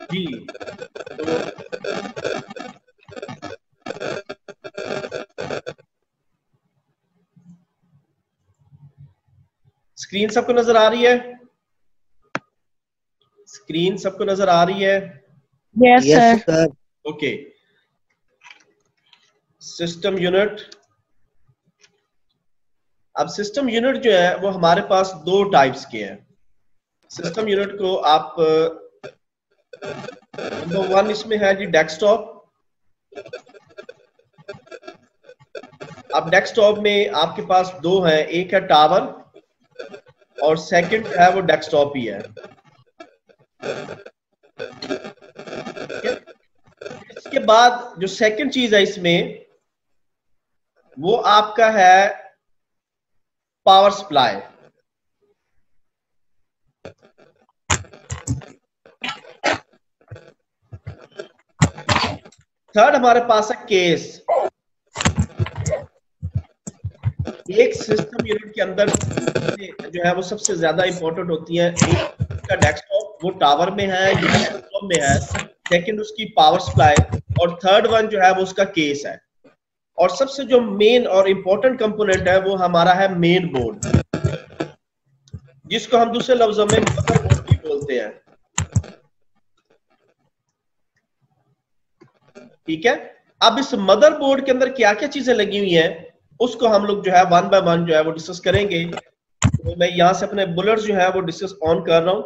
जी। तो स्क्रीन सबको नजर आ रही है? स्क्रीन सबको नजर आ रही है? Yes yes sir. Sir. Okay. System unit. अब सिस्टम यूनिट जो है वो हमारे पास दो टाइप्स के हैं। सिस्टम यूनिट को आप नंबर वन इसमें है जी डेस्कटॉप। अब डेस्कटॉप में आपके पास दो हैं, एक है टावर और सेकंड है वो डेस्कटॉप ही है। इसके बाद जो सेकंड चीज है इसमें वो आपका है पावर सप्लाई। थर्ड हमारे पास है केस। एक सिस्टम यूनिट के अंदर जो है वो सबसे ज्यादा इंपॉर्टेंट होती है। एक का डेस्कटॉप, वो टावर में है या डेस्कटॉप में है। सेकंड उसकी पावर सप्लाई और थर्ड वन जो है वो उसका केस है। और सबसे जो मेन और इंपॉर्टेंट कंपोनेंट है वो हमारा है मेन बोर्ड, जिसको हम दूसरे लफ्जों में मदरबोर्ड भी बोलते हैं। ठीक है। अब इस मदरबोर्ड के अंदर क्या क्या चीजें लगी हुई हैं उसको हम लोग जो है वन बाय वन जो है वो डिस्कस करेंगे। तो मैं यहां से अपने बुलेट्स जो है वो डिस्कस ऑन कर रहा हूं।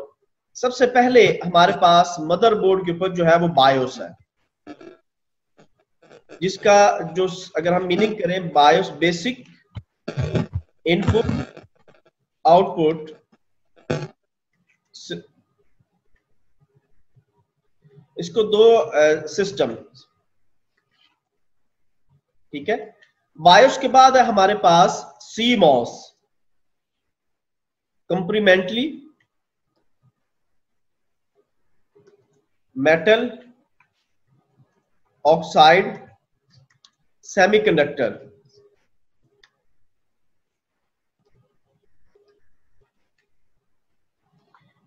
सबसे पहले हमारे पास मदरबोर्ड के ऊपर जो है वो बायोस है, जिसका जो अगर हम मीनिंग करें, बायोस बेसिक इनपुट आउटपुट इसको दो सिस्टम। ठीक है। बायोस के बाद है हमारे पास CMOS, complementary metal oxide semiconductor.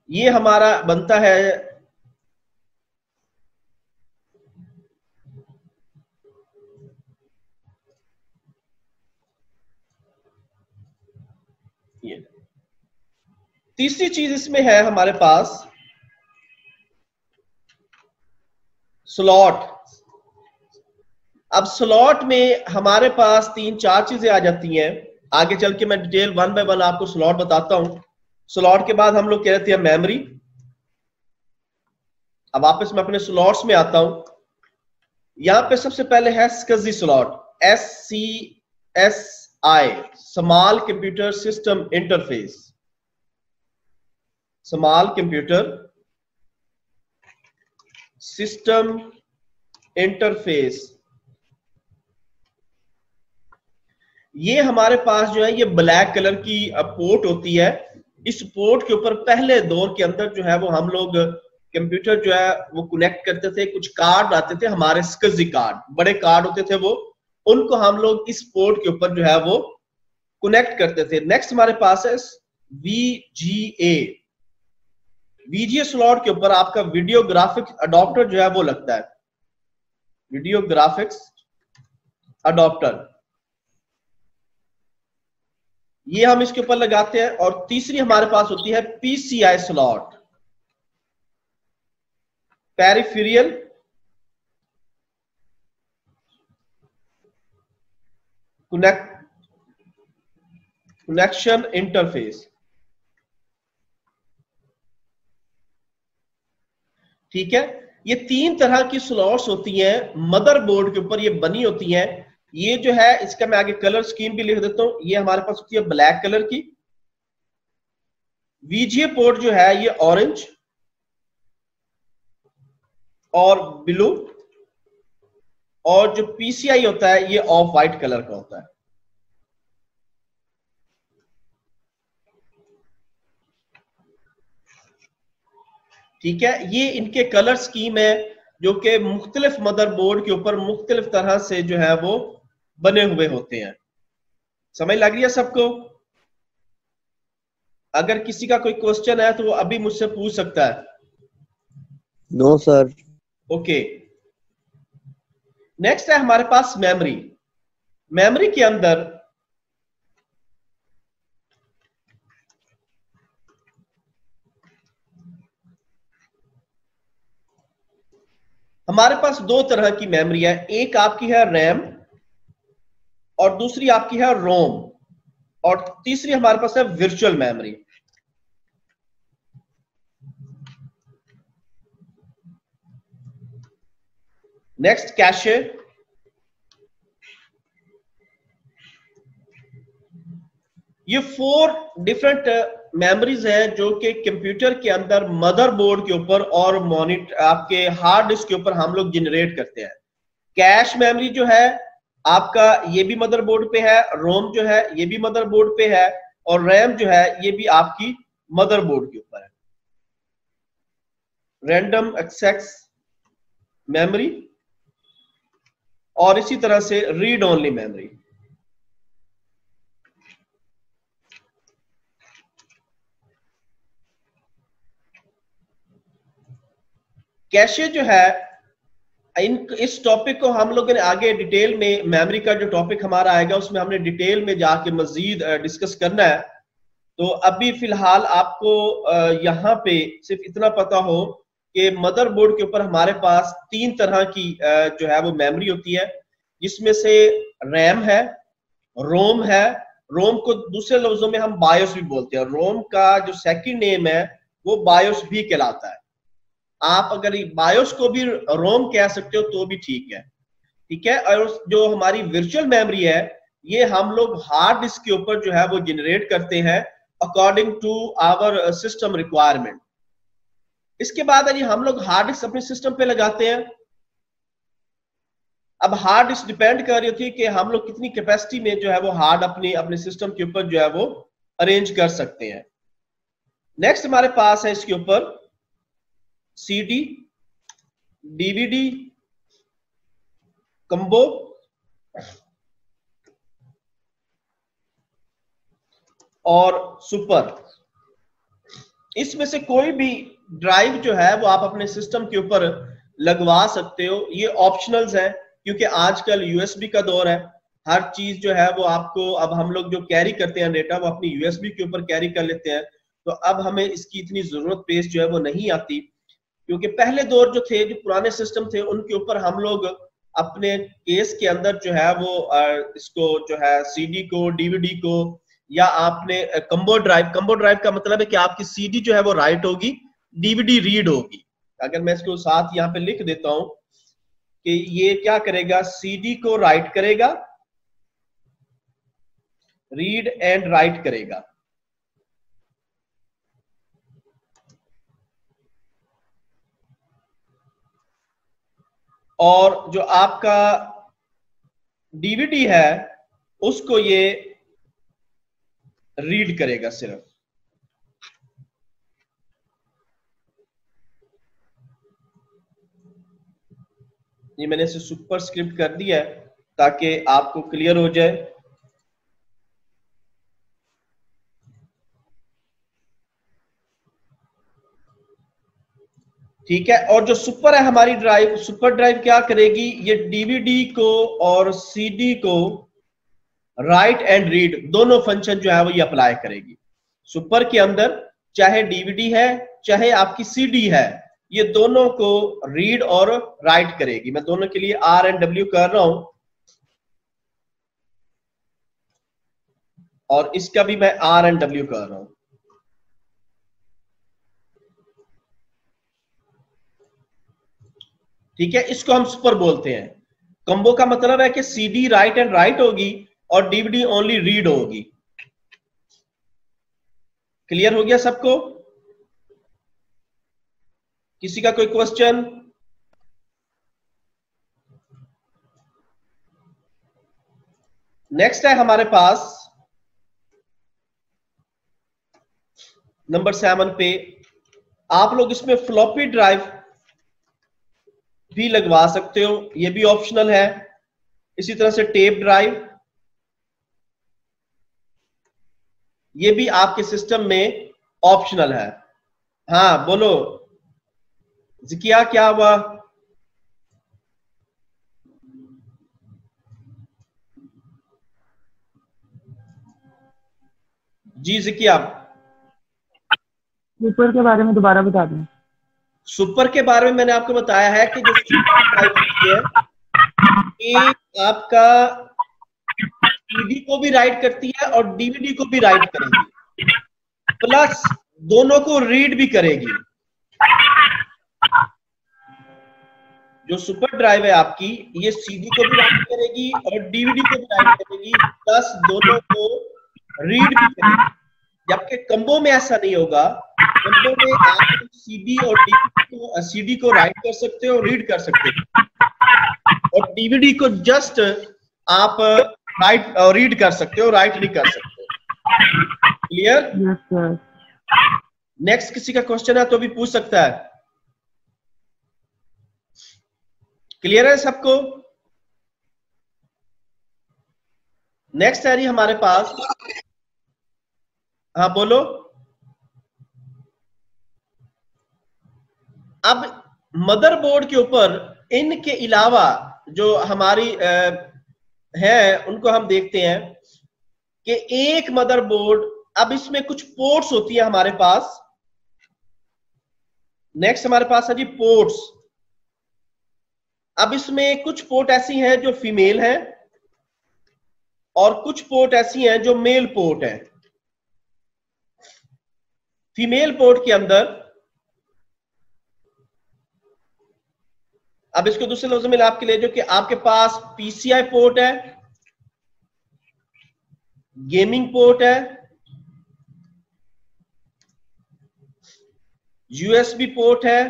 ये हमारा बनता है ये। तीसरी चीज इसमें है हमारे पास स्लॉट। अब स्लॉट में हमारे पास तीन चार चीजें आ जाती हैं। आगे चल के मैं डिटेल वन बाय वन आपको स्लॉट बताता हूं। स्लॉट के बाद हम लोग कह रहे थे मेमोरी। अब वापस मैं अपने स्लॉट्स में आता हूं। यहां पे सबसे पहले है SCSI slot, SCSI, small computer system interface. Small computer system interface. ये हमारे पास जो है ये ब्लैक कलर की पोर्ट होती है। इस पोर्ट के ऊपर पहले दौर के अंदर जो है वो हम लोग कंप्यूटर जो है वो कनेक्ट करते थे। कुछ कार्ड आते थे हमारे SCSI कार्ड, बड़े कार्ड होते थे वो, उनको हम लोग इस पोर्ट के ऊपर जो है वो कनेक्ट करते थे। नेक्स्ट हमारे पास है VGA। VGA स्लॉट के ऊपर आपका वीडियो ग्राफिक्स अडॉप्टर जो है वो लगता है, वीडियो ग्राफिक्स अडॉप्टर। ये हम इसके ऊपर लगाते हैं। और तीसरी हमारे पास होती है PCI slot, peripheral connection interface. ठीक है। ये तीन तरह की स्लॉट्स होती हैं मदरबोर्ड के ऊपर, ये बनी होती हैं। ये जो है इसका मैं आगे कलर स्कीम भी लिख देता हूं। ये हमारे पास होती है ब्लैक कलर की। VGA पोर्ट जो है ये ऑरेंज और ब्लू, और जो PCI होता है ये ऑफ वाइट कलर का होता है। ठीक है। ये इनके कलर स्कीम है जो कि मुख्तलिफ मदरबोर्ड के ऊपर मुख्तलिफ तरह से जो है वो बने हुए होते हैं। समझ लग रही है सबको? अगर किसी का कोई क्वेश्चन है तो वो अभी मुझसे पूछ सकता है। No sir. ओके, नेक्स्ट है हमारे पास मेमोरी। मेमोरी के अंदर हमारे पास दो तरह की मेमोरी है, एक आपकी है रैम और दूसरी आपकी है रोम, और तीसरी हमारे पास है वर्चुअल मेमोरी। Next cache. ये 4 डिफरेंट मेमोरीज हैं जो कि कंप्यूटर के अंदर मदरबोर्ड के ऊपर और मॉनिटर आपके हार्ड डिस्क के ऊपर हम लोग जनरेट करते हैं। कैश मेमोरी जो है आपका ये भी मदरबोर्ड पे है, रोम जो है ये भी मदरबोर्ड पे है, और रैम जो है ये भी आपकी मदरबोर्ड के ऊपर है। रैंडम एक्सेस मेमोरी और इसी तरह से रीड ओनली मेमोरी। कैशे जो है इस टॉपिक को हम लोगों ने आगे डिटेल में, मेमोरी का जो टॉपिक हमारा आएगा उसमें हमने डिटेल में जाके मजीद डिस्कस करना है। तो अभी फिलहाल आपको यहाँ पे सिर्फ इतना पता हो कि मदरबोर्ड के ऊपर हमारे पास 3 तरह की जो है वो मेमोरी होती है, जिसमें से रैम है, रोम है, रोम को दूसरे लफ्जों में हम बायोस भी बोलते हैं, रोम का जो सेकंड नेम है वो बायोस भी कहलाता है। आप अगर बायोस को भी रोम कह सकते हो तो भी ठीक है, ठीक है। और जो हमारी वर्चुअल मेमोरी है ये हम लोग हार्ड डिस्क के ऊपर जो है वो जनरेट करते हैं according to our system requirement. इसके बाद अभी हम लोग हार्ड डिस्क अपने सिस्टम पे लगाते हैं। अब हार्ड डिस्क डिपेंड कर रही होती है कि हम लोग कितनी कैपेसिटी में जो है वो हार्ड अपने अपने सिस्टम के ऊपर जो है वो अरेंज कर सकते हैं। नेक्स्ट हमारे पास है इसके ऊपर सीडी, डीवीडी, कंबो और सुपर। इसमें से कोई भी ड्राइव जो है वो आप अपने सिस्टम के ऊपर लगवा सकते हो, ये ऑप्शनल्स है क्योंकि आजकल यूएसबी का दौर है। हर चीज जो है वो आपको, अब हम लोग जो कैरी करते हैं डेटा वो अपनी यूएसबी के ऊपर कैरी कर लेते हैं, तो अब हमें इसकी इतनी जरूरत पेश जो है वो नहीं आती। क्योंकि पहले दौर जो थे, जो पुराने सिस्टम थे, उनके ऊपर हम लोग अपने केस के अंदर जो है वो इसको जो है सीडी को, डीवीडी को, या आपने कंबो ड्राइव का मतलब है कि आपकी सीडी जो है वो राइट होगी, डीवीडी रीड होगी। अगर मैं इसको साथ यहाँ पे लिख देता हूं कि ये क्या करेगा, सीडी को राइट करेगा, रीड एंड राइट करेगा। और जो आपका डीवीडी है उसको ये रीड करेगा सिर्फ। ये मैंने इसे सुपर स्क्रिप्ट कर दिया है ताकि आपको क्लियर हो जाए। ठीक है, और जो सुपर है हमारी ड्राइव, सुपर ड्राइव क्या करेगी, ये डीवीडी को और सीडी को राइट एंड रीड दोनों फंक्शन जो है वो ये अप्लाई करेगी। सुपर के अंदर चाहे डीवीडी है चाहे आपकी सीडी है, ये दोनों को रीड और राइट करेगी। मैं दोनों के लिए आर एंड डब्ल्यू कर रहा हूं, और इसका भी मैं आर एंड डब्ल्यू कर रहा हूं। ठीक है, इसको हम सुपर बोलते हैं। कंबो का मतलब है कि सीडी राइट एंड राइट होगी और डीवीडी ओनली रीड होगी। क्लियर हो गया सबको? किसी का कोई क्वेश्चन? नेक्स्ट है हमारे पास नंबर 7 पे, आप लोग इसमें फ्लॉपी ड्राइव भी लगवा सकते हो, ये भी ऑप्शनल है। इसी तरह से टेप ड्राइव, ये भी आपके सिस्टम में ऑप्शनल है। हाँ बोलो, जिकिया क्या हुआ? जी जिकिया, सुपर के बारे में दोबारा बता दें। सुपर के बारे में मैंने आपको बताया है कि जो सुपर ड्राइव होती है ये आपका सीडी को भी राइट करती है और डीवीडी को भी राइट करेगी, प्लस दोनों को रीड भी करेगी। जो सुपर ड्राइव है आपकी, ये सीडी को भी राइट करेगी और डीवीडी को भी राइट करेगी, प्लस दोनों को रीड भी करेगी। जबकि कंबो में ऐसा नहीं होगा। कंबो में आप सीडी और डीवीडी को, सीडी को राइट कर सकते हो, रीड कर सकते हो, और डीवीडी को जस्ट आप राइट रीड कर सकते हो, राइट नहीं कर सकते। क्लियर? Yes sir. नेक्स्ट किसी का क्वेश्चन है तो भी पूछ सकता है। क्लियर है सबको? नेक्स्ट है जी हमारे पास, हाँ बोलो। अब मदरबोर्ड के ऊपर इनके अलावा जो हमारी है उनको हम देखते हैं कि एक मदरबोर्ड, अब इसमें कुछ पोर्ट्स होती है हमारे पास। नेक्स्ट हमारे पास है जी पोर्ट्स। अब इसमें कुछ पोर्ट ऐसी हैं जो फीमेल हैं और कुछ पोर्ट ऐसी हैं जो मेल पोर्ट हैं। फीमेल पोर्ट के अंदर, अब इसको दूसरे लफ्ज़ों में आपके लिए, जो कि आपके पास पीसीआई पोर्ट है, गेमिंग पोर्ट है, यूएसबी पोर्ट है,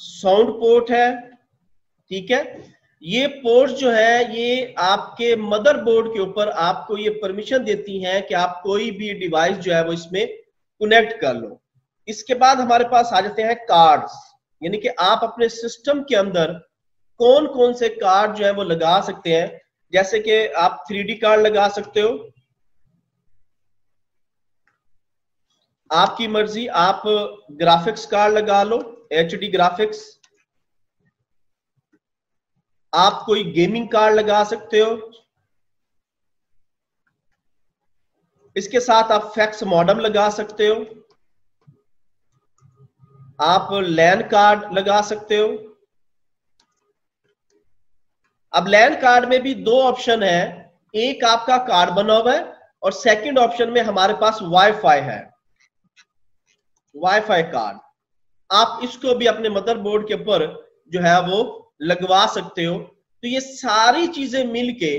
साउंड पोर्ट है। ठीक है, ये पोर्ट जो है ये आपके मदरबोर्ड के ऊपर आपको ये परमिशन देती हैं कि आप कोई भी डिवाइस जो है वो इसमें कनेक्ट कर लो। इसके बाद हमारे पास आ जाते हैं कार्ड्स, यानी कि आप अपने सिस्टम के अंदर कौन कौन से कार्ड जो है वो लगा सकते हैं। जैसे कि आप 3D कार्ड लगा सकते हो, आपकी मर्जी, आप ग्राफिक्स कार्ड लगा लो, HD ग्राफिक्स, आप कोई गेमिंग कार्ड लगा सकते हो, इसके साथ आप फैक्स मॉडेम लगा सकते हो, आप लैन कार्ड लगा सकते हो। अब लैन कार्ड में भी दो ऑप्शन है, एक आपका कार्ड बना हुआ है और सेकंड ऑप्शन में हमारे पास वाईफाई है, वाईफाई कार्ड। आप इसको भी अपने मदरबोर्ड के ऊपर जो है वो लगवा सकते हो। तो ये सारी चीजें मिलके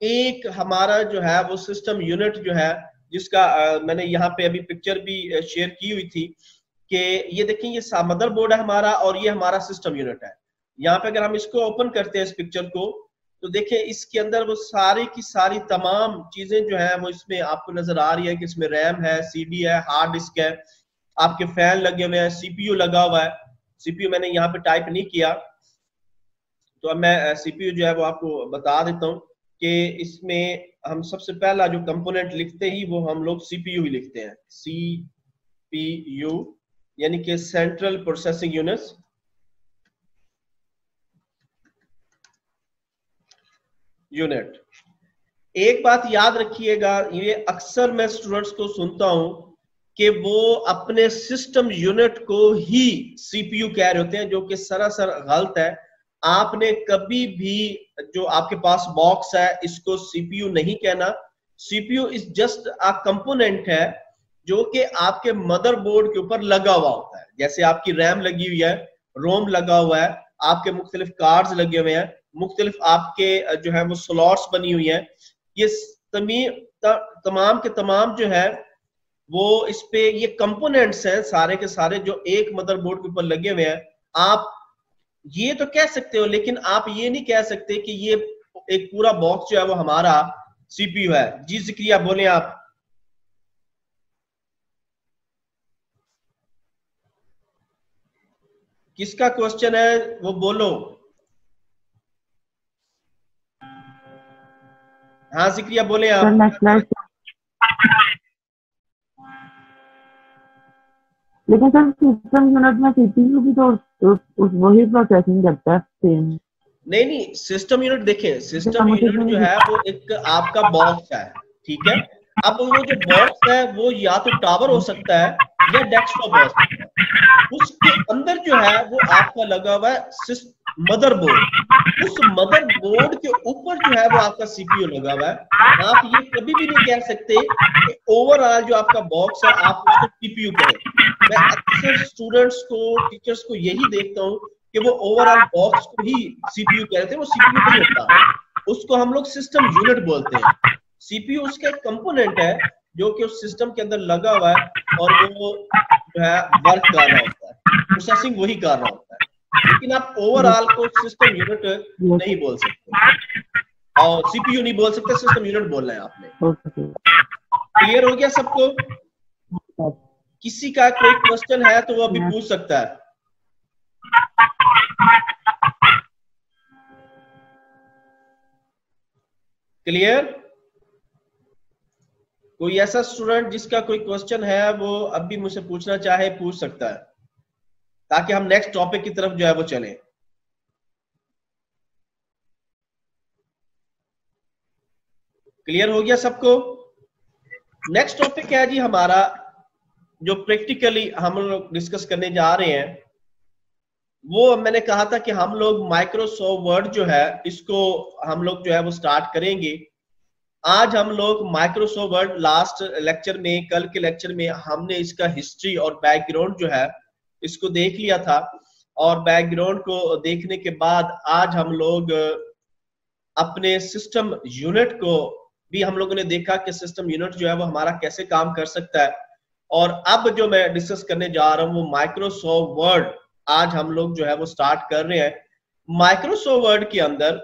एक हमारा जो है वो सिस्टम यूनिट जो है, जिसका मैंने यहाँ पे अभी पिक्चर भी शेयर की हुई थी कि ये देखिए ये मदरबोर्ड है हमारा और ये हमारा सिस्टम यूनिट है। यहाँ पे अगर हम इसको ओपन करते हैं इस पिक्चर को, तो देखिए इसके अंदर वो सारी की सारी तमाम चीजें जो है वो इसमें आपको नजर आ रही है कि इसमें रैम है, सीडी है, हार्ड डिस्क है, आपके फैन लगे हुए हैं, सीपीयू लगा हुआ है। सीपीयू मैंने यहाँ पे टाइप नहीं किया, तो अब मैं सीपीयू जो है वो आपको बता देता हूँ कि इसमें हम सबसे पहला जो कंपोनेंट लिखते ही वो हम लोग सीपीयू ही लिखते हैं, सीपीयू यानी कि सेंट्रल प्रोसेसिंग यूनिट। एक बात याद रखिएगा, ये अक्सर मैं स्टूडेंट्स को सुनता हूं कि वो अपने सिस्टम यूनिट को ही सीपीयू कह रहे होते हैं, जो कि सरासर गलत है। आपने कभी भी जो आपके पास बॉक्स है इसको सीपीयू नहीं कहना। CPU is just a component है जो कि आपके मदरबोर्ड के ऊपर लगा हुआ होता है। जैसे आपकी रैम लगी हुई है, रोम लगा हुआ है, आपके मुख्तलिफ कार्ड्स लगे हुए हैं, मुख्तलिफ आपके जो है वो स्लॉट्स बनी हुई हैं। ये तमाम के तमाम जो है वो इस पे ये कंपोनेंट्स हैं सारे के सारे जो एक मदरबोर्ड के ऊपर लगे हुए हैं। आप ये तो कह सकते हो, लेकिन आप ये नहीं कह सकते कि ये एक पूरा बॉक्स जो है वो हमारा सीपीयू है। जी जिक्रिया बोले आप। किसका क्वेश्चन है वो बोलो। हाँ जिक्रिया बोले आप। लेकिन सर सिस्टम यूनिट में सीपीयू भी तो उस वही प्रोसेसिंग करता है सेम। नहीं, सिस्टम यूनिट देखें, सिस्टम यूनिट जो है वो एक आपका बॉक्स है, ठीक है। अब वो जो बॉक्स है वो या तो टावर हो सकता है या डेस्कटॉप हो सकता है। उसके अंदर जो है वो आपका लगा हुआ है मदरबोर्ड। उस मदरबोर्ड के ऊपर जो है वो आपका सीपीयू लगा हुआ है। आप ये कभी भी नहीं कह सकते कि ओवरऑल जो आपका बॉक्स है आप उसको सीपीयू करें। मैं अक्सर स्टूडेंट्स को, टीचर्स को यही देखता हूँ कि वो ओवरऑल बॉक्स को ही सीपीयू कहते हैं। वो सीपीयू नहीं होता, उसको हम लोग सिस्टम यूनिट बोलते हैं। सीपीयू उसका एक कंपोनेंट है जो कि उस सिस्टम के अंदर लगा हुआ है और वो जो है वर्क कर रहा होता है, प्रोसेसिंग वही कर रहा होता है। लेकिन आप ओवरऑल को सिस्टम यूनिट नहीं बोल सकते और सीपीयू नहीं बोल सकते, सिस्टम यूनिट बोलना है आपने। क्लियर हो गया सबको? किसी का कोई क्वेश्चन है तो वो अभी पूछ सकता है। क्लियर? कोई ऐसा स्टूडेंट जिसका कोई क्वेश्चन है वो अभी मुझसे पूछना चाहे पूछ सकता है, ताकि हम नेक्स्ट टॉपिक की तरफ जो है वो चलें। क्लियर हो गया सबको? नेक्स्ट टॉपिक है जी हमारा, जो प्रैक्टिकली हम लोग डिस्कस करने जा रहे हैं। वो मैंने कहा था कि हम लोग माइक्रोसॉफ्ट वर्ड जो है इसको हम लोग जो है वो स्टार्ट करेंगे। आज हम लोग माइक्रोसॉफ्ट वर्ड, लास्ट लेक्चर में, कल के लेक्चर में हमने इसका हिस्ट्री और बैकग्राउंड जो है इसको देख लिया था। और बैकग्राउंड को देखने के बाद आज हम लोग अपने सिस्टम यूनिट को भी हम लोगों ने देखा कि सिस्टम यूनिट जो है वो हमारा कैसे काम कर सकता है। और अब जो मैं डिस्कस करने जा रहा हूं वो माइक्रोसॉफ्ट वर्ड आज हम लोग जो है वो स्टार्ट कर रहे हैं। माइक्रोसॉफ्ट वर्ड के अंदर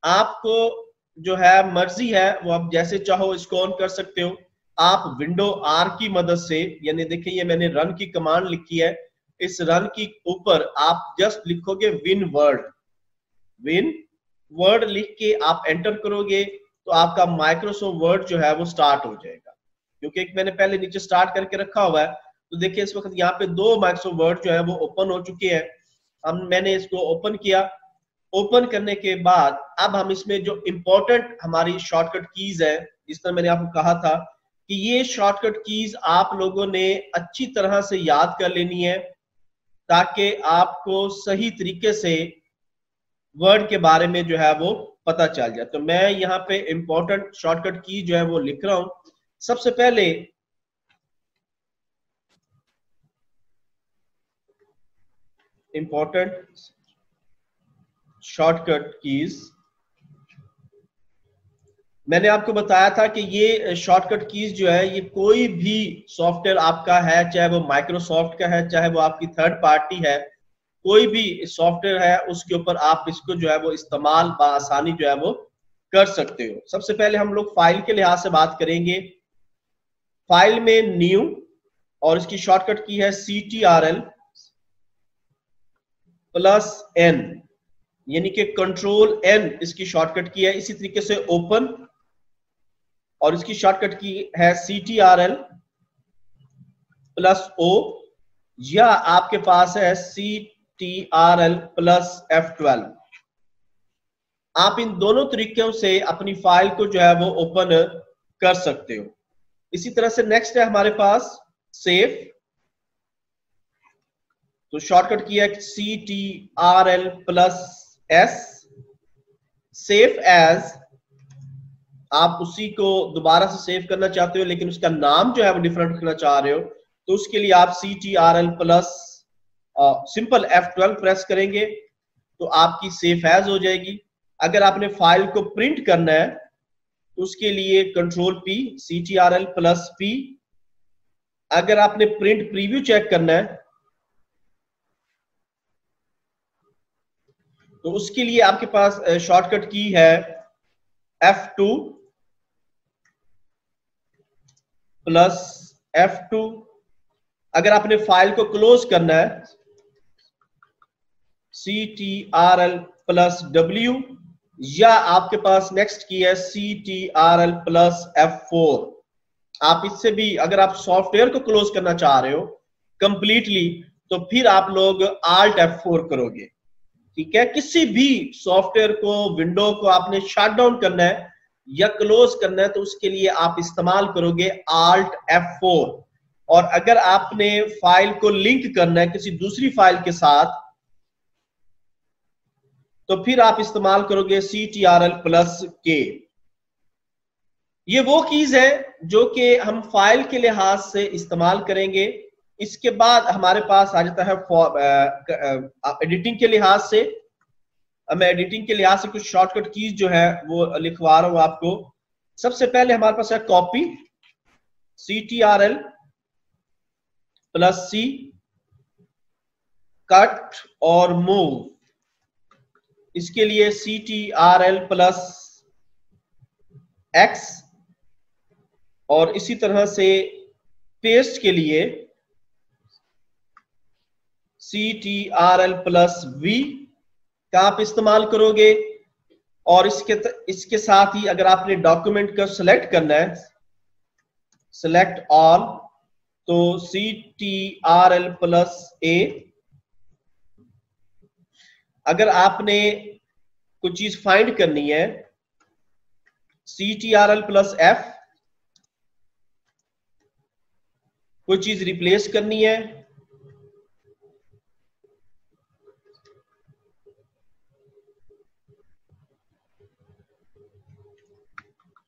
आपको जो है मर्जी है वो आप जैसे चाहो इसको ऑन कर सकते हो। आप विंडो आर की मदद से, यानी देखिए ये मैंने रन की कमांड लिखी है, इस रन की ऊपर आप जस्ट लिखोगे विन वर्ड लिख के आप एंटर करोगे तो आपका माइक्रोसॉफ्ट वर्ड जो है वो स्टार्ट हो जाएगा। क्योंकि एक मैंने पहले नीचे स्टार्ट करके रखा हुआ है, तो देखिए इस वक्त यहाँ पे 2 माइक्रोसॉफ्ट वर्ड जो है वो ओपन हो चुके हैं। मैंने इसको ओपन किया। ओपन करने के बाद अब हम इसमें जो इंपॉर्टेंट हमारी शॉर्टकट कीज है, जिस तरह मैंने आपको कहा था कि ये शॉर्टकट कीज आप लोगों ने अच्छी तरह से याद कर लेनी है ताकि आपको सही तरीके से वर्ड के बारे में जो है वो पता चल जाए। तो मैं यहाँ पे इंपॉर्टेंट शॉर्टकट की जो है वो लिख रहा हूं। सबसे पहले इंपॉर्टेंट शॉर्टकट कीज, मैंने आपको बताया था कि ये शॉर्टकट कीज जो है ये कोई भी सॉफ्टवेयर आपका है, चाहे वो माइक्रोसॉफ्ट का है, चाहे वो आपकी थर्ड पार्टी है, कोई भी सॉफ्टवेयर है उसके ऊपर आप इसको जो है वो इस्तेमाल आसानी जो है वो कर सकते हो। सबसे पहले हम लोग फाइल के लिहाज से बात करेंगे। फाइल में न्यू और इसकी शॉर्टकट की है CTRL +N, यानी कि कंट्रोल N इसकी शॉर्टकट की है। इसी तरीके से ओपन और इसकी शॉर्टकट की है CTRL +O, या आपके पास है CTRL +F12। आप इन दोनों तरीकों से अपनी फाइल को जो है वो ओपन कर सकते हो। इसी तरह से नेक्स्ट है हमारे पास सेव, तो शॉर्टकट की है CTRL +S। सेव एज, आप उसी को दोबारा से सेव करना चाहते हो लेकिन उसका नाम जो है वो डिफरेंट रखना चाह रहे हो, तो उसके लिए आप CTRL सिंपल F12 प्रेस करेंगे तो आपकी सेव एज हो जाएगी। अगर आपने फाइल को प्रिंट करना है तो उसके लिए कंट्रोल P, CTRL +P। अगर आपने प्रिंट प्रीव्यू चेक करना है तो उसके लिए आपके पास शॉर्टकट की है F2 +F2। अगर आपने फाइल को क्लोज करना है CTRL +W, या आपके पास नेक्स्ट की है CTRL +F4। आप इससे भी, अगर आप सॉफ्टवेयर को क्लोज करना चाह रहे हो कंप्लीटली, तो फिर आप लोग Alt F4 करोगे। ठीक है, किसी भी सॉफ्टवेयर को, विंडो को आपने शट डाउन करना है या क्लोज करना है तो उसके लिए आप इस्तेमाल करोगे Alt F4। और अगर आपने फाइल को लिंक करना है किसी दूसरी फाइल के साथ तो फिर आप इस्तेमाल करोगे Ctrl+K। ये वो कीज है जो कि हम फाइल के लिहाज से इस्तेमाल करेंगे। इसके बाद हमारे पास आ जाता है एडिटिंग के लिहाज से। मैं एडिटिंग के लिहाज से कुछ शॉर्टकट कीज जो है वो लिखवा रहा हूं आपको। सबसे पहले हमारे पास है कॉपी, Ctrl+C, कट और मूव। इसके लिए Ctrl+X, और इसी तरह से पेस्ट के लिए Ctrl+V का आप इस्तेमाल करोगे। और इसके साथ ही अगर आपने डॉक्यूमेंट का सिलेक्ट करना है, सिलेक्ट ऑल, तो Ctrl+A। अगर आपने कुछ चीज फाइंड करनी है, Ctrl+F। कोई चीज रिप्लेस करनी है,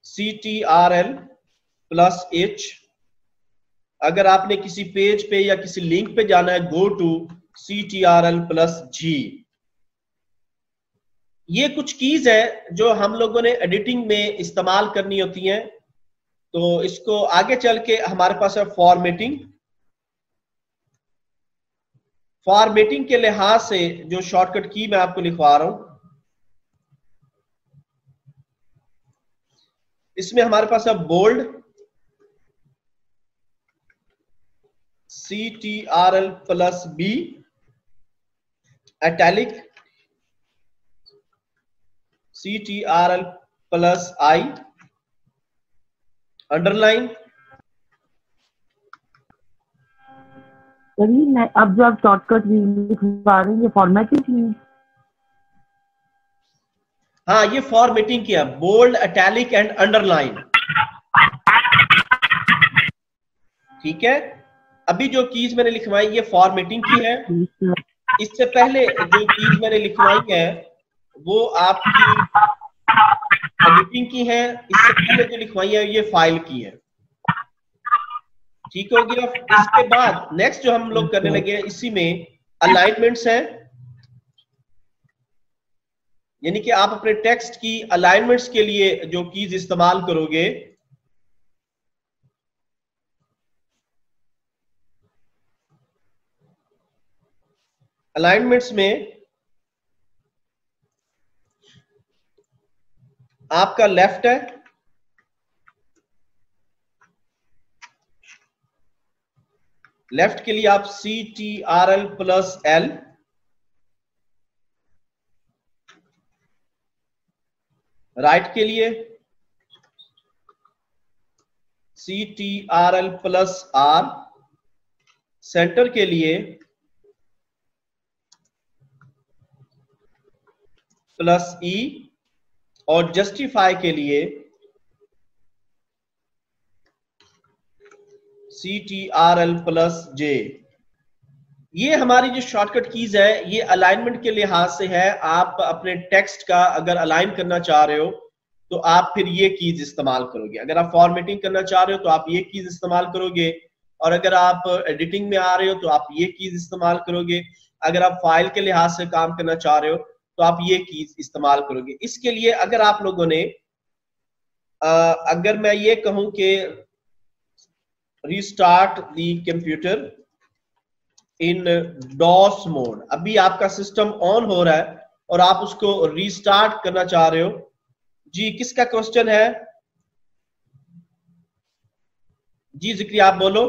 Ctrl+H। अगर आपने किसी पेज पे या किसी लिंक पे जाना है, गो टू Ctrl+G। ये कुछ कीज है जो हम लोगों ने एडिटिंग में इस्तेमाल करनी होती हैं। तो इसको आगे चल के हमारे पास है फॉर्मेटिंग। फॉर्मेटिंग के लिहाज से जो शॉर्टकट की मैं आपको लिखवा रहा हूं, इसमें हमारे पास है bold, Ctrl+B, italic, Ctrl+I, underline. चलिए, अब जो आप शॉर्टकट लिखवा रहे हैं ये फॉर्मेटिंग की है? हाँ, ये फॉर्मेटिंग की है, बोल्ड, इटैलिक एंड अंडरलाइन। ठीक है, अभी जो कीज मैंने लिखवाई ये फॉर्मेटिंग की है। इससे पहले जो कीज मैंने लिखवाई है वो आपकी एडिटिंग की है। इससे पहले जो लिखवाई है ये फाइल की है। ठीक हो गया। इसके बाद नेक्स्ट जो हम लोग करने लगे हैं, इसी में अलाइनमेंट्स हैं, यानी कि आप अपने टेक्स्ट की अलाइनमेंट्स के लिए जो कीज इस्तेमाल करोगे। अलाइनमेंट्स में आपका लेफ्ट है, लेफ्ट के लिए आप Ctrl+L, राइट के लिए Ctrl+R, सेंटर के लिए +E, और जस्टिफाई के लिए Ctrl+J। ये हमारी जो शॉर्टकट कीज है ये अलाइनमेंट के लिहाज से है। आप अपने टेक्स्ट का अगर अलाइन करना चाह रहे हो तो आप फिर ये कीज इस्तेमाल करोगे। अगर आप फॉर्मेटिंग करना चाह रहे हो तो आप ये कीज इस्तेमाल करोगे, और अगर आप एडिटिंग में आ रहे हो तो आप ये कीज इस्तेमाल करोगे। अगर आप फाइल के लिहाज से काम करना चाह रहे हो तो आप ये कीज इस्तेमाल करोगे। इसके लिए अगर आप लोगों ने अगर मैं ये कहूं कि restart the computer in DOS mode, अभी आपका सिस्टम ऑन हो रहा है और आप उसको रीस्टार्ट करना चाह रहे हो। जी, किसका क्वेश्चन है? जी जिक्री, आप बोलो।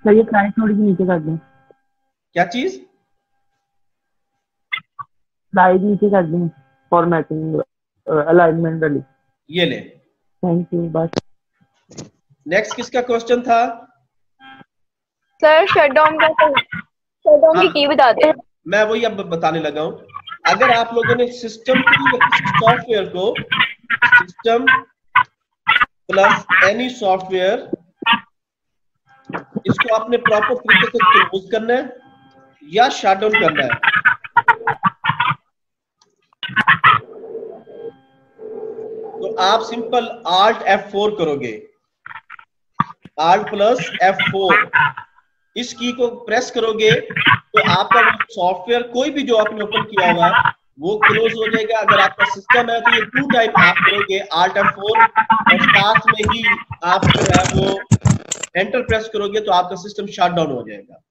ये स्लाइड थोड़ी सी नीचे कर दें। क्या चीज? स्लाइड नीचे कर दें, फॉर्मेटिंग अलाइनमेंट वाली। ये ले। Thank you. बस नेक्स्ट किसका क्वेश्चन था? सर शटडाउन की की बता दें। मैं वही अब बताने लगा हूं। अगर आप लोगों ने सिस्टम को सॉफ्टवेयर को सिस्टम प्लस एनी सॉफ्टवेयर इसको आपने प्रॉपर तरीके से क्लोज करना है या शट डाउन करना है, तो आप सिंपल Alt F4 करोगे, Alt प्लस F4 इस की को प्रेस करोगे तो आपका सॉफ्टवेयर कोई भी जो आपने ओपन किया हुआ है वो क्लोज हो जाएगा। अगर आपका सिस्टम है तो ये 2 टाइम आप करोगे Alt F4 और साथ में ही आप जो है वो एंटर प्रेस करोगे तो आपका सिस्टम शट डाउन हो जाएगा।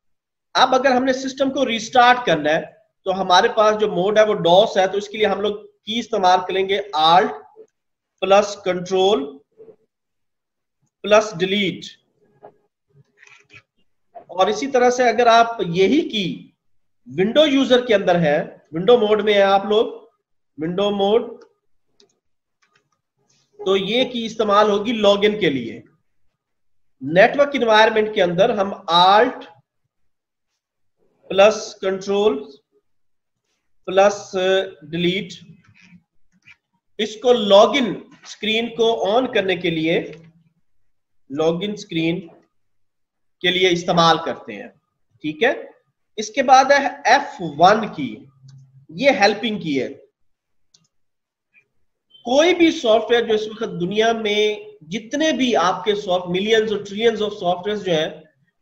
अब अगर हमने सिस्टम को रिस्टार्ट करना है तो हमारे पास जो मोड है वो डॉस है, तो इसके लिए हम लोग की इस्तेमाल करेंगे Alt plus control plus delete. और इसी तरह से अगर आप यही की विंडो यूजर के अंदर है, विंडो मोड में है आप लोग, विंडो मोड, तो ये की इस्तेमाल होगी लॉगिन के लिए। नेटवर्क इन्वायरमेंट के अंदर हम Alt plus control plus delete, इसको लॉगिन स्क्रीन को ऑन करने के लिए, लॉगिन स्क्रीन के लिए इस्तेमाल करते हैं। ठीक है, इसके बाद है F1 की, ये हेल्पिंग की है। कोई भी सॉफ्टवेयर जो इस वक्त दुनिया में जितने भी आपके मिलियंस और ट्रिलियंस ऑफ सॉफ्टवेयर जो है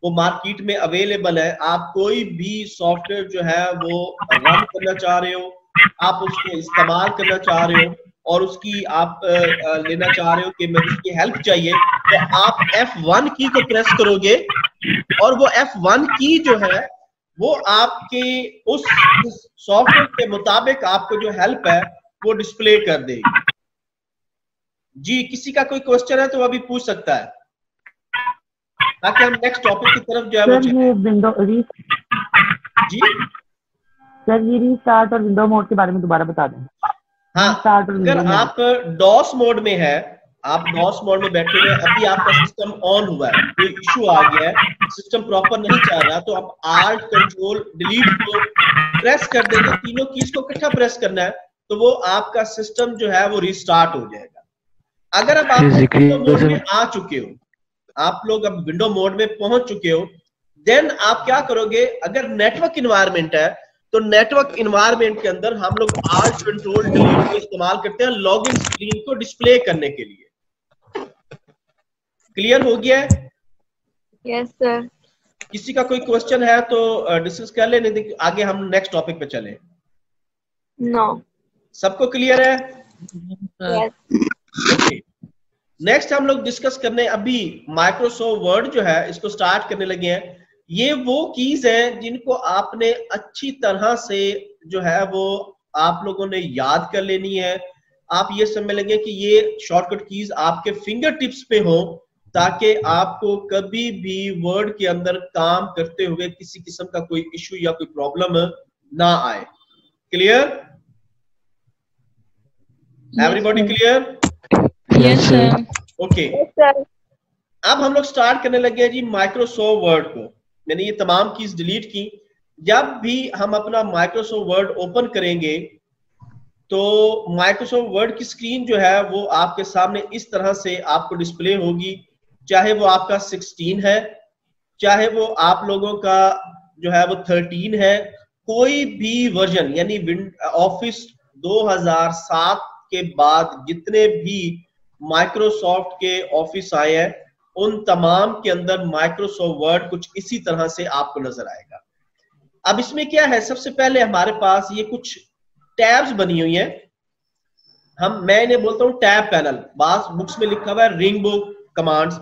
वो मार्केट में अवेलेबल है, आप कोई भी सॉफ्टवेयर जो है वो रन करना चाह रहे हो, आप उसको इस्तेमाल करना चाह रहे हो और उसकी आप लेना चाह रहे हो कि मुझे उसकी हेल्प चाहिए, तो आप F1 की को प्रेस करोगे और वो F1 की जो है वो आपके उस सॉफ्टवेयर के मुताबिक आपको जो हेल्प है वो डिस्प्ले कर देगी। जी, किसी का कोई क्वेश्चन है तो अभी पूछ सकता है ताकि हम नेक्स्ट टॉपिक की तरफ जो है वो ये विंडो जी सर, ये रीस्टार्ट और विंडो मोड के बारे में दोबारा बता दें। हाँ, अगर आप डॉस मोड में है, आप डॉस मोड में बैठे हुए, अभी आपका सिस्टम ऑन हुआ है, कोई इशू आ गया है, सिस्टम प्रॉपर नहीं चल रहा, तो आप Alt कंट्रोल डिलीट को प्रेस कर देंगे, तीनों कीज को इकट्ठा प्रेस करना है, तो वो आपका सिस्टम जो है वो रिस्टार्ट हो जाएगा। अगर अब आप विंडो मोड में आ चुके हो, आप लोग अब विंडो मोड में पहुंच चुके हो, देन आप क्या करोगे, अगर नेटवर्क इन्वायरमेंट है तो नेटवर्क इन्वायरमेंट के अंदर हम लोग Alt कंट्रोल डिलीट का इस्तेमाल करते हैं लॉगिन स्क्रीन को डिस्प्ले करने के लिए। क्लियर हो गया है? Yes sir. किसी का कोई क्वेश्चन है तो डिस्कस कर ले, नहीं आगे हम नेक्स्ट टॉपिक पे चले। नो, सबको क्लियर है? यस। नेक्स्ट हम लोग डिस्कस करने अभी माइक्रोसॉफ्ट वर्ड जो है इसको स्टार्ट करने लगे हैं। ये वो कीज हैं जिनको आपने अच्छी तरह से जो है वो आप लोगों ने याद कर लेनी है। आप ये समझ लेंगे कि ये शॉर्टकट कीज आपके फिंगर टिप्स पे हो ताकि आपको कभी भी वर्ड के अंदर काम करते हुए किसी किस्म का कोई इशू या कोई प्रॉब्लम ना आए। Clear? Everybody clear? Yes sir. Okay, अब हम लोग स्टार्ट करने लगे हैं जी माइक्रोसॉफ्ट वर्ड को। मैंने ये तमाम कीज डिलीट की। जब भी हम अपना माइक्रोसॉफ्ट वर्ड ओपन करेंगे तो माइक्रोसॉफ्ट वर्ड की स्क्रीन जो है वो आपके सामने इस तरह से आपको डिस्प्ले होगी, चाहे वो आपका 16 है, चाहे वो आप लोगों का जो है वो 13 है, कोई भी वर्जन यानी ऑफिस 2007 के बाद जितने भी माइक्रोसॉफ्ट के ऑफिस आए हैं उन तमाम के अंदर माइक्रोसॉफ्ट वर्ड कुछ इसी तरह से आपको नजर आएगा। अब इसमें क्या है, सबसे पहले हमारे पास ये कुछ टैब्स बनी हुई हैं। मैं इन्हें बोलता हूं टैब पैनल। बास बुक्स में लिखा हुआ है रिंग बुक कमांड्स।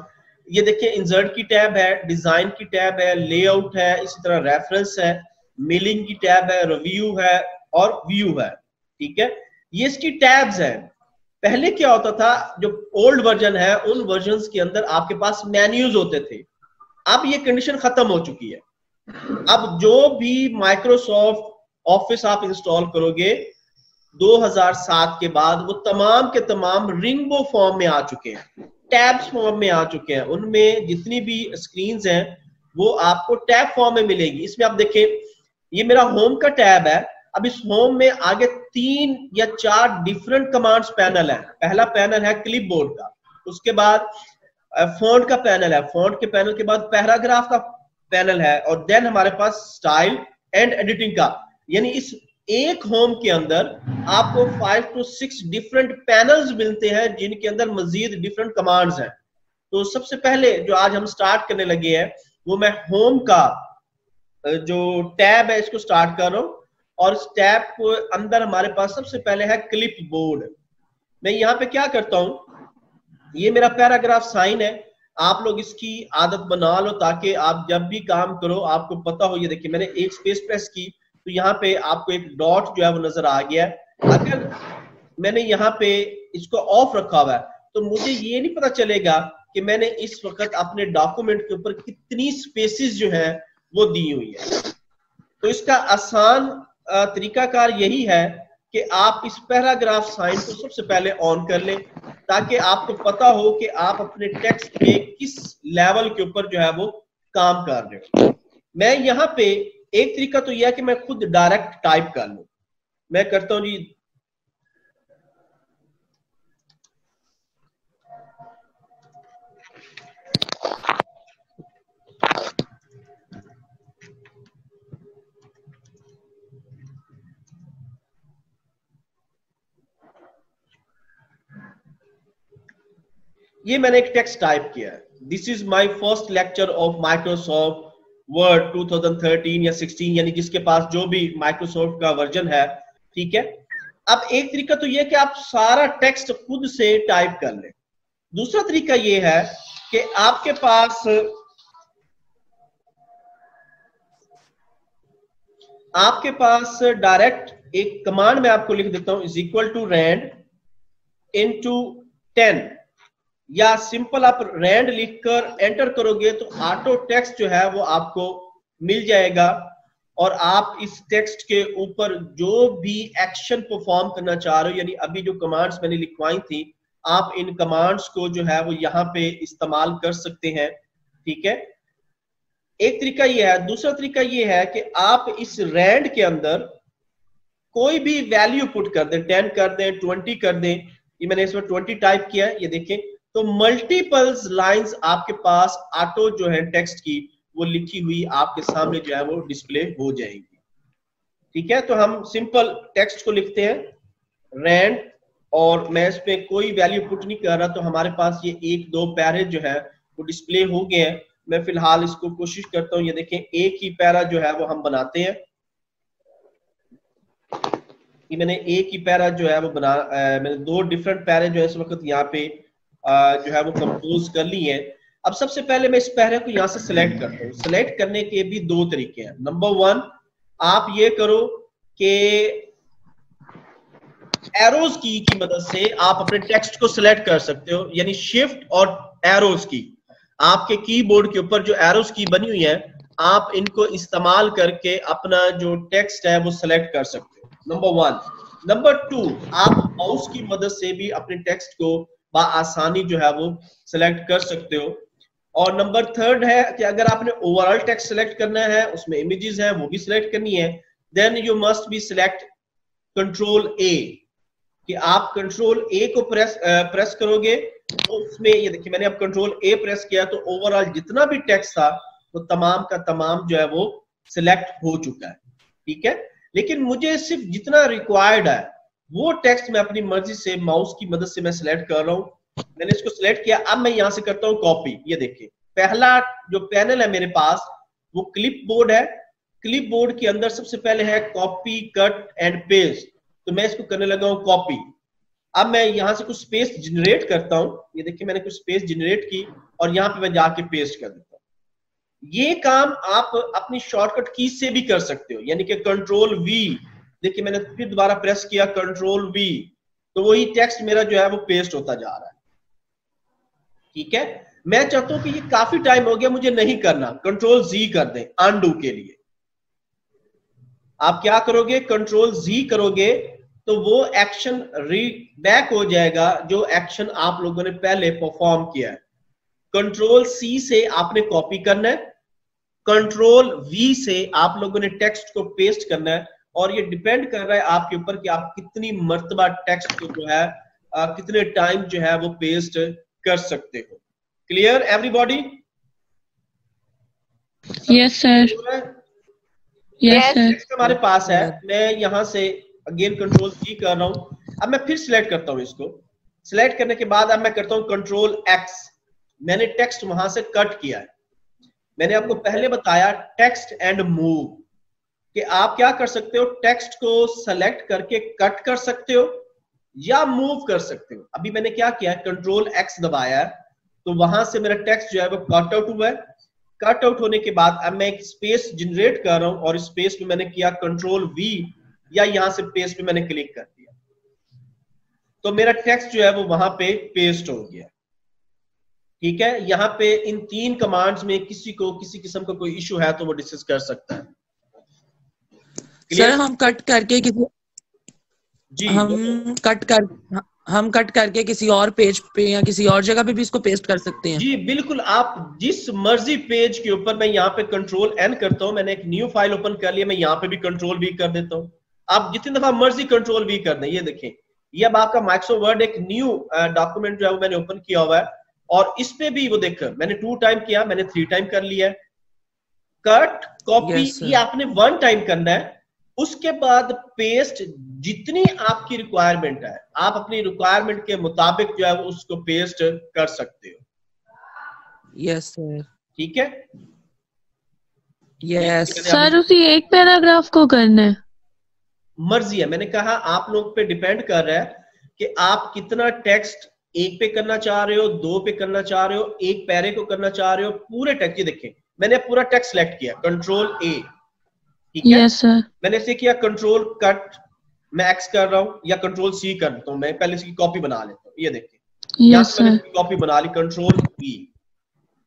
ये देखिए, इंसर्ट की टैब है, डिजाइन की टैब है, लेआउट है, इसी तरह रेफरेंस है, मेलिंग की टैब है, रिव्यू है और व्यू है। ठीक है, ये इसकी टैब्स हैं। पहले क्या होता था, जो ओल्ड वर्जन है उन वर्जन्स के अंदर आपके पास मेन्यूज होते थे। अब ये कंडीशन खत्म हो चुकी है। अब जो भी माइक्रोसॉफ्ट ऑफिस आप इंस्टॉल करोगे 2007 के बाद, वो तमाम के तमाम रिंगबो फॉर्म में आ चुके हैं, टैब्स फॉर्म में आ चुके हैं। उनमें जितनी भी स्क्रीन्स हैं वो आपको टैब फॉर्म में मिलेगी। इसमें आप देखें ये मेरा होम का टैब है। अब इस होम में आगे 3 या 4 डिफरेंट कमांड्स पैनल है। पहला पैनल है क्लिपबोर्ड का, उसके बाद फॉन्ट का पैनल है, फॉन्ट के पैनल के बाद पैराग्राफ का पैनल है, और देन हमारे पास स्टाइल एंड एडिटिंग का। यानी इस एक होम के अंदर आपको 5 to 6 डिफरेंट पैनल्स मिलते हैं जिनके अंदर मजीद डिफरेंट कमांड्स हैं। तो सबसे पहले जो आज हम स्टार्ट करने लगे हैं वो मैं होम का जो टैब है इसको स्टार्ट कर रहा हूं, और इस टैब को अंदर हमारे पास सबसे पहले है क्लिप बोर्ड। मैं यहाँ पे क्या करता हूं, ये मेरा पैराग्राफ साइन है, आप लोग इसकी आदत बना लो ताकि आप जब भी काम करो आपको पता हो। ये देखिए मैंने एक स्पेस प्रेस की तो यहाँ पे आपको एक डॉट जो है वो नजर आ गया है। अगर मैंने यहाँ पे इसको ऑफ रखा हुआ है तो मुझे ये नहीं पता चलेगा कि मैंने इस वक्त अपने डॉक्यूमेंट के ऊपर कितनी स्पेसिस जो है वो दी हुई है। तो इसका आसान तरीकाकार यही है कि आप इस पैराग्राफ साइन को सबसे पहले ऑन कर लें ताकि आपको पता हो कि आप अपने टेक्स्ट में किस लेवल के ऊपर जो है वो काम कर रहे हो। मैं यहाँ पे एक तरीका तो यह है कि मैं खुद डायरेक्ट टाइप कर लूं। मैं करता हूं जी, ये मैंने एक टेक्स्ट टाइप किया है। This is my first lecture of Microsoft word 2013 या 16, यानी जिसके पास जो भी माइक्रोसॉफ्ट का वर्जन है, ठीक है। अब एक तरीका तो यह कि आप सारा टेक्स्ट खुद से टाइप कर लें। दूसरा तरीका यह है कि आपके पास डायरेक्ट एक कमांड मैं आपको लिख देता हूं, is equal to rand into 10, या सिंपल आप रैंड लिखकर एंटर करोगे तो ऑटो टेक्स्ट जो है वो आपको मिल जाएगा, और आप इस टेक्स्ट के ऊपर जो भी एक्शन परफॉर्म करना चाह रहे हो, यानी अभी जो कमांड्स मैंने लिखवाई थी, आप इन कमांड्स को जो है वो यहाँ पे इस्तेमाल कर सकते हैं, ठीक है। एक तरीका ये है। दूसरा तरीका ये है कि आप इस रैंड के अंदर कोई भी वैल्यू पुट कर दें, 10 कर दें, 20 कर दें। ये मैंने इसमें 20 टाइप किया है, ये देखें। तो मल्टीपल्स लाइंस आपके पास ऑटो जो है टेक्स्ट की वो लिखी हुई आपके सामने जो है वो डिस्प्ले हो जाएगी, ठीक है। तो हम सिंपल टेक्स्ट को लिखते हैं रैंड, और मैं इस पे कोई वैल्यू पुट नहीं कर रहा, तो हमारे पास ये 1-2 पैरे जो है वो डिस्प्ले हो गए हैं। मैं फिलहाल इसको कोशिश करता हूं, ये देखें एक ही पैरा जो है वो हम बनाते हैं। ये मैंने एक ही पैरा जो है वो मैंने 2 डिफरेंट पैरे जो है इस वक्त यहाँ पे जो है वो कंपोज कर ली है। अब सबसे पहले मैं इस पैरे को यहां से सिलेक्ट करता हूं। सिलेक्ट करने के भी 2 तरीके हैं। नंबर 1, आप ये करो कि एरोज की मदद से आप अपने टेक्स्ट को सिलेक्ट कर सकते हो, यानी शिफ्ट और एरोज की। आपके कीबोर्ड के ऊपर जो एरोज की बनी हुई है, आप इनको इस्तेमाल करके अपना जो टेक्स्ट है वो सिलेक्ट कर सकते हो। नंबर 1। नंबर 2, आप माउस की मदद से भी अपने टेक्स्ट को आसानी जो है वो सिलेक्ट कर सकते हो। और नंबर 3 है कि अगर आपने ओवरऑल टेक्स्ट सिलेक्ट करना है, उसमें इमेजेस हैं वो भी सिलेक्ट करनी है, then you must be select control A, कि आप कंट्रोल A को प्रेस करोगे तो उसमें ये देखिए मैंने अब कंट्रोल A प्रेस किया तो ओवरऑल जितना भी टेक्स्ट था वो तमाम का तमाम जो है वो सिलेक्ट हो चुका है, ठीक है। लेकिन मुझे सिर्फ जितना रिक्वायर्ड है वो टेक्स्ट मैं अपनी मर्जी से माउस की मदद से मैं सिलेक्ट कर रहा हूं। मैंने इसको सिलेक्ट किया, अब मैं यहां से करता हूं कॉपी। ये देखिए पहला जो पैनल है मेरे पास वो क्लिप बोर्ड है। क्लिप बोर्ड के अंदर सबसे पहले है कॉपी, कट एंड पेस्ट, तो मैं इसको करने लगा हूं कॉपी। अब मैं यहां से कुछ स्पेस जनरेट करता हूं, ये देखिए मैंने कुछ स्पेस जनरेट की और यहां पे मैं जाके पेस्ट कर देता हूं। ये काम आप अपनी शॉर्टकट की से भी कर सकते हो, यानी कि कंट्रोल V, देखिए मैंने फिर दोबारा प्रेस किया कंट्रोल V, तो वही टेक्स्ट मेरा जो है वो पेस्ट होता जा रहा है, ठीक है। मैं चाहता हूं कि ये काफी टाइम हो गया, मुझे नहीं करना, कंट्रोल Z कर दें अनडू के लिए। आप क्या करोगे, कंट्रोल Z करोगे तो वो एक्शन बैक हो जाएगा जो एक्शन आप लोगों ने पहले परफॉर्म किया है। कंट्रोल C से आपने कॉपी करना है, कंट्रोल वी से आप लोगों ने टेक्स्ट को पेस्ट करना है, और ये डिपेंड कर रहा है आपके ऊपर कि आप कितनी मर्तबा टेक्स्ट को जो है कितने टाइम जो है वो पेस्ट कर सकते हो। Clear everybody? Yes sir, yes sir. हमारे पास है, मैं यहां से अगेन कंट्रोल सी कर रहा हूं। अब मैं फिर सिलेक्ट करता हूं इसको। सिलेक्ट करने के बाद अब मैं करता हूं कंट्रोल एक्स। मैंने टेक्स्ट वहां से कट किया है। मैंने आपको पहले बताया टेक्स्ट एंड मूव कि आप क्या कर सकते हो, टेक्स्ट को सेलेक्ट करके कट कर सकते हो या मूव कर सकते हो। अभी मैंने क्या किया है, कंट्रोल एक्स दबाया है, तो वहां से मेरा टेक्स्ट जो है वो कट आउट हुआ है। कट आउट होने के बाद अब मैं एक स्पेस जनरेट कर रहा हूं, और स्पेस में मैंने किया कंट्रोल वी, या यहां से पेज पे मैंने क्लिक कर दिया, तो मेरा टेक्स्ट जो है वो वहां पे पेस्ट हो गया। ठीक है, यहाँ पे इन 3 कमांड्स में किसी को किसी किस्म का कोई इशू है तो वो डिस्कस कर सकता है। सर हम कट करके किसी जी हम कट करके किसी और पेज पे या किसी और जगह पे भी इसको पेस्ट कर सकते हैं। जी बिल्कुल, आप जिस मर्जी पेज के ऊपर, मैं यहाँ पे कंट्रोल एन करता हूँ, मैंने एक न्यू फाइल ओपन कर लिया, मैं यहाँ पे भी कंट्रोल वी कर देता हूँ। आप जितनी दफा मर्जी कंट्रोल वी कर दें। ये देखें, ये अब आपका माइक्रोसॉफ्ट वर्ड एक न्यू डॉक्यूमेंट जो है वो मैंने ओपन किया हुआ है, और इस पे भी वो देखकर मैंने 2 टाइम किया, मैंने 3 टाइम कर लिया है। कट कॉपी ये आपने 1 टाइम करना है। उसके बाद पेस्ट, जितनी आपकी रिक्वायरमेंट है आप अपनी रिक्वायरमेंट के मुताबिक जो है वो उसको पेस्ट कर सकते हो। Yes sir. ठीक है, यस सर। उसी एक पैराग्राफ को करना है? मर्जी है, मैंने कहा आप लोग पे डिपेंड कर रहा है कि आप कितना टेक्स्ट एक पे करना चाह रहे हो, 2 पे करना चाह रहे हो, एक पैरे को करना चाह रहे हो, पूरे टेक्स्ट। ये देखें, मैंने पूरा टेक्स्ट सेलेक्ट किया, कंट्रोल ए। ठीक है, यस सर। मैंने इसे किया कंट्रोल कट, मैं एक्स कर रहा हूं, या कंट्रोल सी कर देता हूं। मैं पहले इसकी कॉपी बना लेता हूं। ये देखिए, यस सर। कॉपी बना ली, कंट्रोल ई।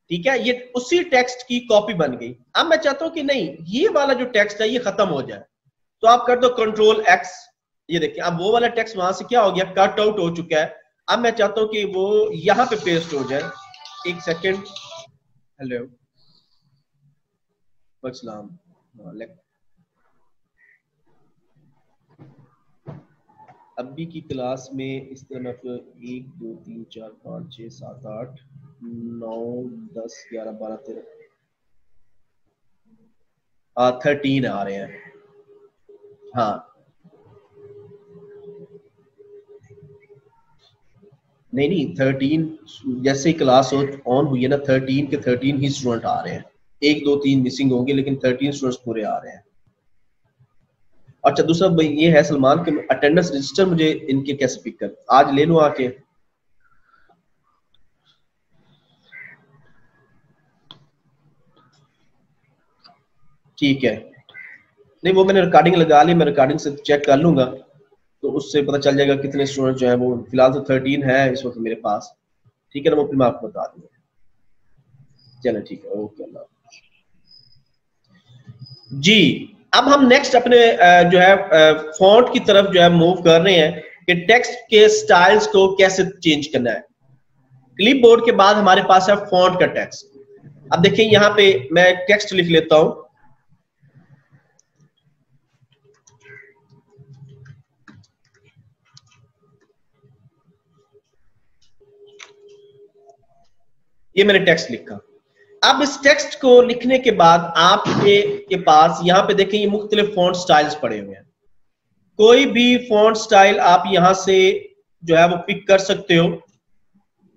ठीक है, ये उसी टेक्स्ट की कॉपी बन गई। अब मैं चाहता हूं कि नहीं, ये वाला जो टेक्स्ट है ये खत्म हो जाए, तो आप कर दो कंट्रोल एक्स। ये देखिए, अब वो वाला टेक्स्ट वहां से क्या हो गया, कट आउट हो चुका है। अब मैं चाहता हूं कि वो यहां पे पेस्ट हो जाए। एक सेकेंड, हेलो अस्सलाम। अभी की क्लास में इस तरफ 1 2 3 4 5 6 7 8 9 10 11 12 13 13 आ रहे हैं। हाँ, नहीं 13 जैसे ही क्लास ऑन हुई है ना, 13 के 13 ही स्टूडेंट आ रहे हैं। 1 2 3 मिसिंग होंगे, लेकिन 13 स्टूडेंट्स पूरे आ रहे हैं। अच्छा, दूसरा ये है सलमान के अटेंडेंस रजिस्टर मुझे इनके कैसे पिक कर, आज ले लूं आके? ठीक है, नहीं वो मैंने रिकॉर्डिंग लगा ली, मैं रिकॉर्डिंग से चेक कर लूंगा, तो उससे पता चल जाएगा कितने स्टूडेंट जो है वो। फिलहाल तो 13 है इस वक्त मेरे पास। ठीक है ना, मैं आपको बता दूंगा। चलो ठीक है, ओके, अल्लाह जी। अब हम नेक्स्ट अपने जो है फॉन्ट की तरफ जो है मूव कर रहे हैं कि टेक्स्ट के स्टाइल्स को कैसे चेंज करना है। क्लिपबोर्ड के बाद हमारे पास है फॉन्ट का टेक्स्ट। अब देखिए, यहां पे मैं टेक्स्ट लिख लेता हूं। ये मैंने टेक्स्ट लिखा। अब इस टेक्स्ट को लिखने के बाद आपके पास यहाँ पे देखें, ये मुख्तलिफ फॉन्ट स्टाइल्स पड़े हुए हैं। कोई भी फॉन्ट स्टाइल आप यहां से जो है वो पिक कर सकते हो।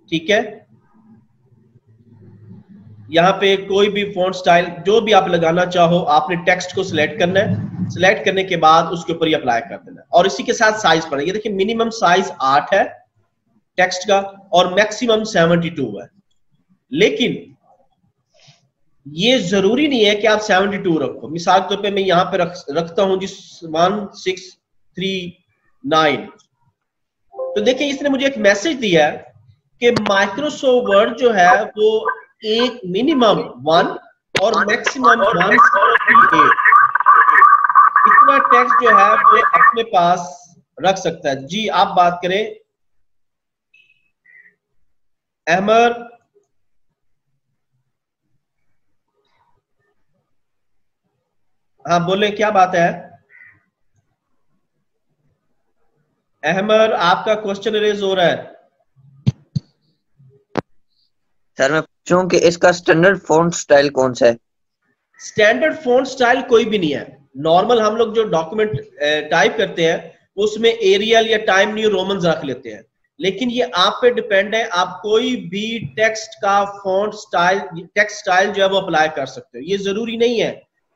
ठीक है, यहाँ पे कोई भी फॉन्ट स्टाइल जो भी आप लगाना चाहो, आपने टेक्स्ट को सिलेक्ट करना है। सिलेक्ट करने के बाद उसके ऊपर ही अप्लाई कर देना है, और इसी के साथ साइज पड़ेगा। ये देखिए, मिनिमम साइज 8 है टेक्स्ट का, और मैक्सिमम 72 है। लेकिन ये जरूरी नहीं है कि आप 72 रखो। मिसाल के तौर पे मैं यहां पे रखता हूं जी 1639। तो देखिए, इसने मुझे एक मैसेज दिया है कि माइक्रोसॉफ्ट वर्ड जो है वो एक मिनिमम 1 और मैक्सिमम 168 इतना टेक्स्ट जो है वो अपने पास रख सकता है। जी आप बात करें अहमद। हाँ बोले, क्या बात है? अहमद, आपका क्वेश्चन रेज हो रहा है। सर मैं पूछूं कि इसका स्टैंडर्ड फॉन्ट स्टाइल कौन सा है? स्टैंडर्ड फॉन्ट स्टाइल कोई भी नहीं है। नॉर्मल हम लोग जो डॉक्यूमेंट टाइप करते हैं उसमें एरियल या टाइम न्यू रोमन्स रख लेते हैं, लेकिन ये आप पे डिपेंड है। आप कोई भी टेक्स्ट का फॉन्ट स्टाइल, टेक्स्ट स्टाइल जो है वो अप्लाई कर सकते हो। ये जरूरी नहीं है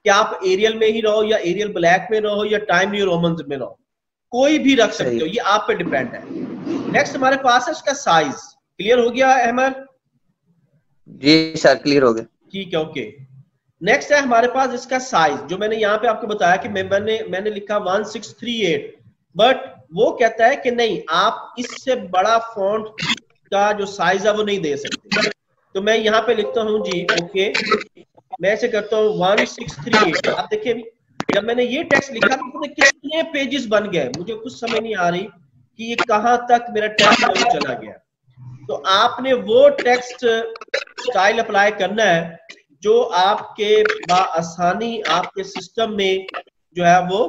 कि आप एरियल में ही रहो या एरियल ब्लैक में रहो या टाइम न्यू रोमन्स में रहो, कोई भी रख सकते हो, ये आप पे डिपेंड है। नेक्स्ट हमारे पास है इसका साइज। क्लियर हो गया अहमद? जी सर क्लियर हो गया। ठीक है, ओके। नेक्स्ट है हमारे पास इसका साइज, जो मैंने यहाँ पे आपको बताया कि मैंने लिखा 1638, बट वो कहता है कि नहीं, आप इससे बड़ा फॉन्ट का जो साइज है वो नहीं दे सकते। तो मैं यहाँ पे लिखता हूँ जी, ओके, मैं ऐसे करता हूँ 1638। आप देखिए जब मैंने ये टेक्स्ट लिखा तो कितने पेजेस बन गए, मुझे कुछ समझ नहीं आ रही कि ये कहाँ तक मेरा टेक्स्ट चला गया। तो आपने वो टेक्स्ट स्टाइल अप्लाई करना है जो आपके आसानी आपके सिस्टम में जो है वो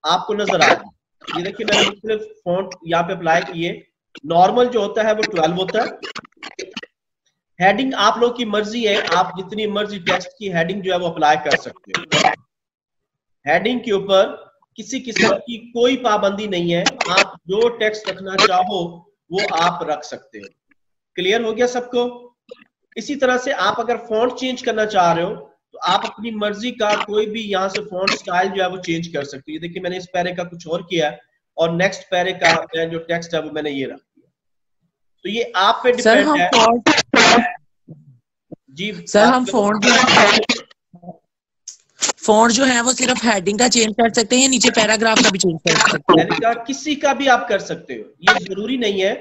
आपको नजर आएगी। ये देखिए मैंने मुख्तलिफ फॉन्ट यहाँ पे अप्लाई किए। नॉर्मल जो होता है वो 12 होता है। हेडिंग आप लोग की मर्जी है, आप जितनी मर्जी टेक्स्ट की हेडिंग जो है वो अप्लाई कर सकते हो। हेडिंग के ऊपर किसी किस्म की कोई पाबंदी नहीं है, आप जो टेक्स्ट रखना चाहो वो आप रख सकते हो। क्लियर हो गया सबको? इसी तरह से आप अगर फॉन्ट चेंज करना चाह रहे हो तो आप अपनी मर्जी का कोई भी यहाँ से फॉन्ट स्टाइल जो है वो चेंज कर सकते हो। देखिए मैंने इस पैरे का कुछ और किया है और नेक्स्ट पैरे का जो टेक्स्ट है वो मैंने ये रख दिया। तो ये आप पे डिपेंड है। जी सर हम फॉन्ट जो है वो सिर्फ हेडिंग का चेंज कर सकते हैं या नीचे पैराग्राफ का भी चेंज कर सकते हैं? किसी का भी आप कर सकते हो, ये जरूरी नहीं है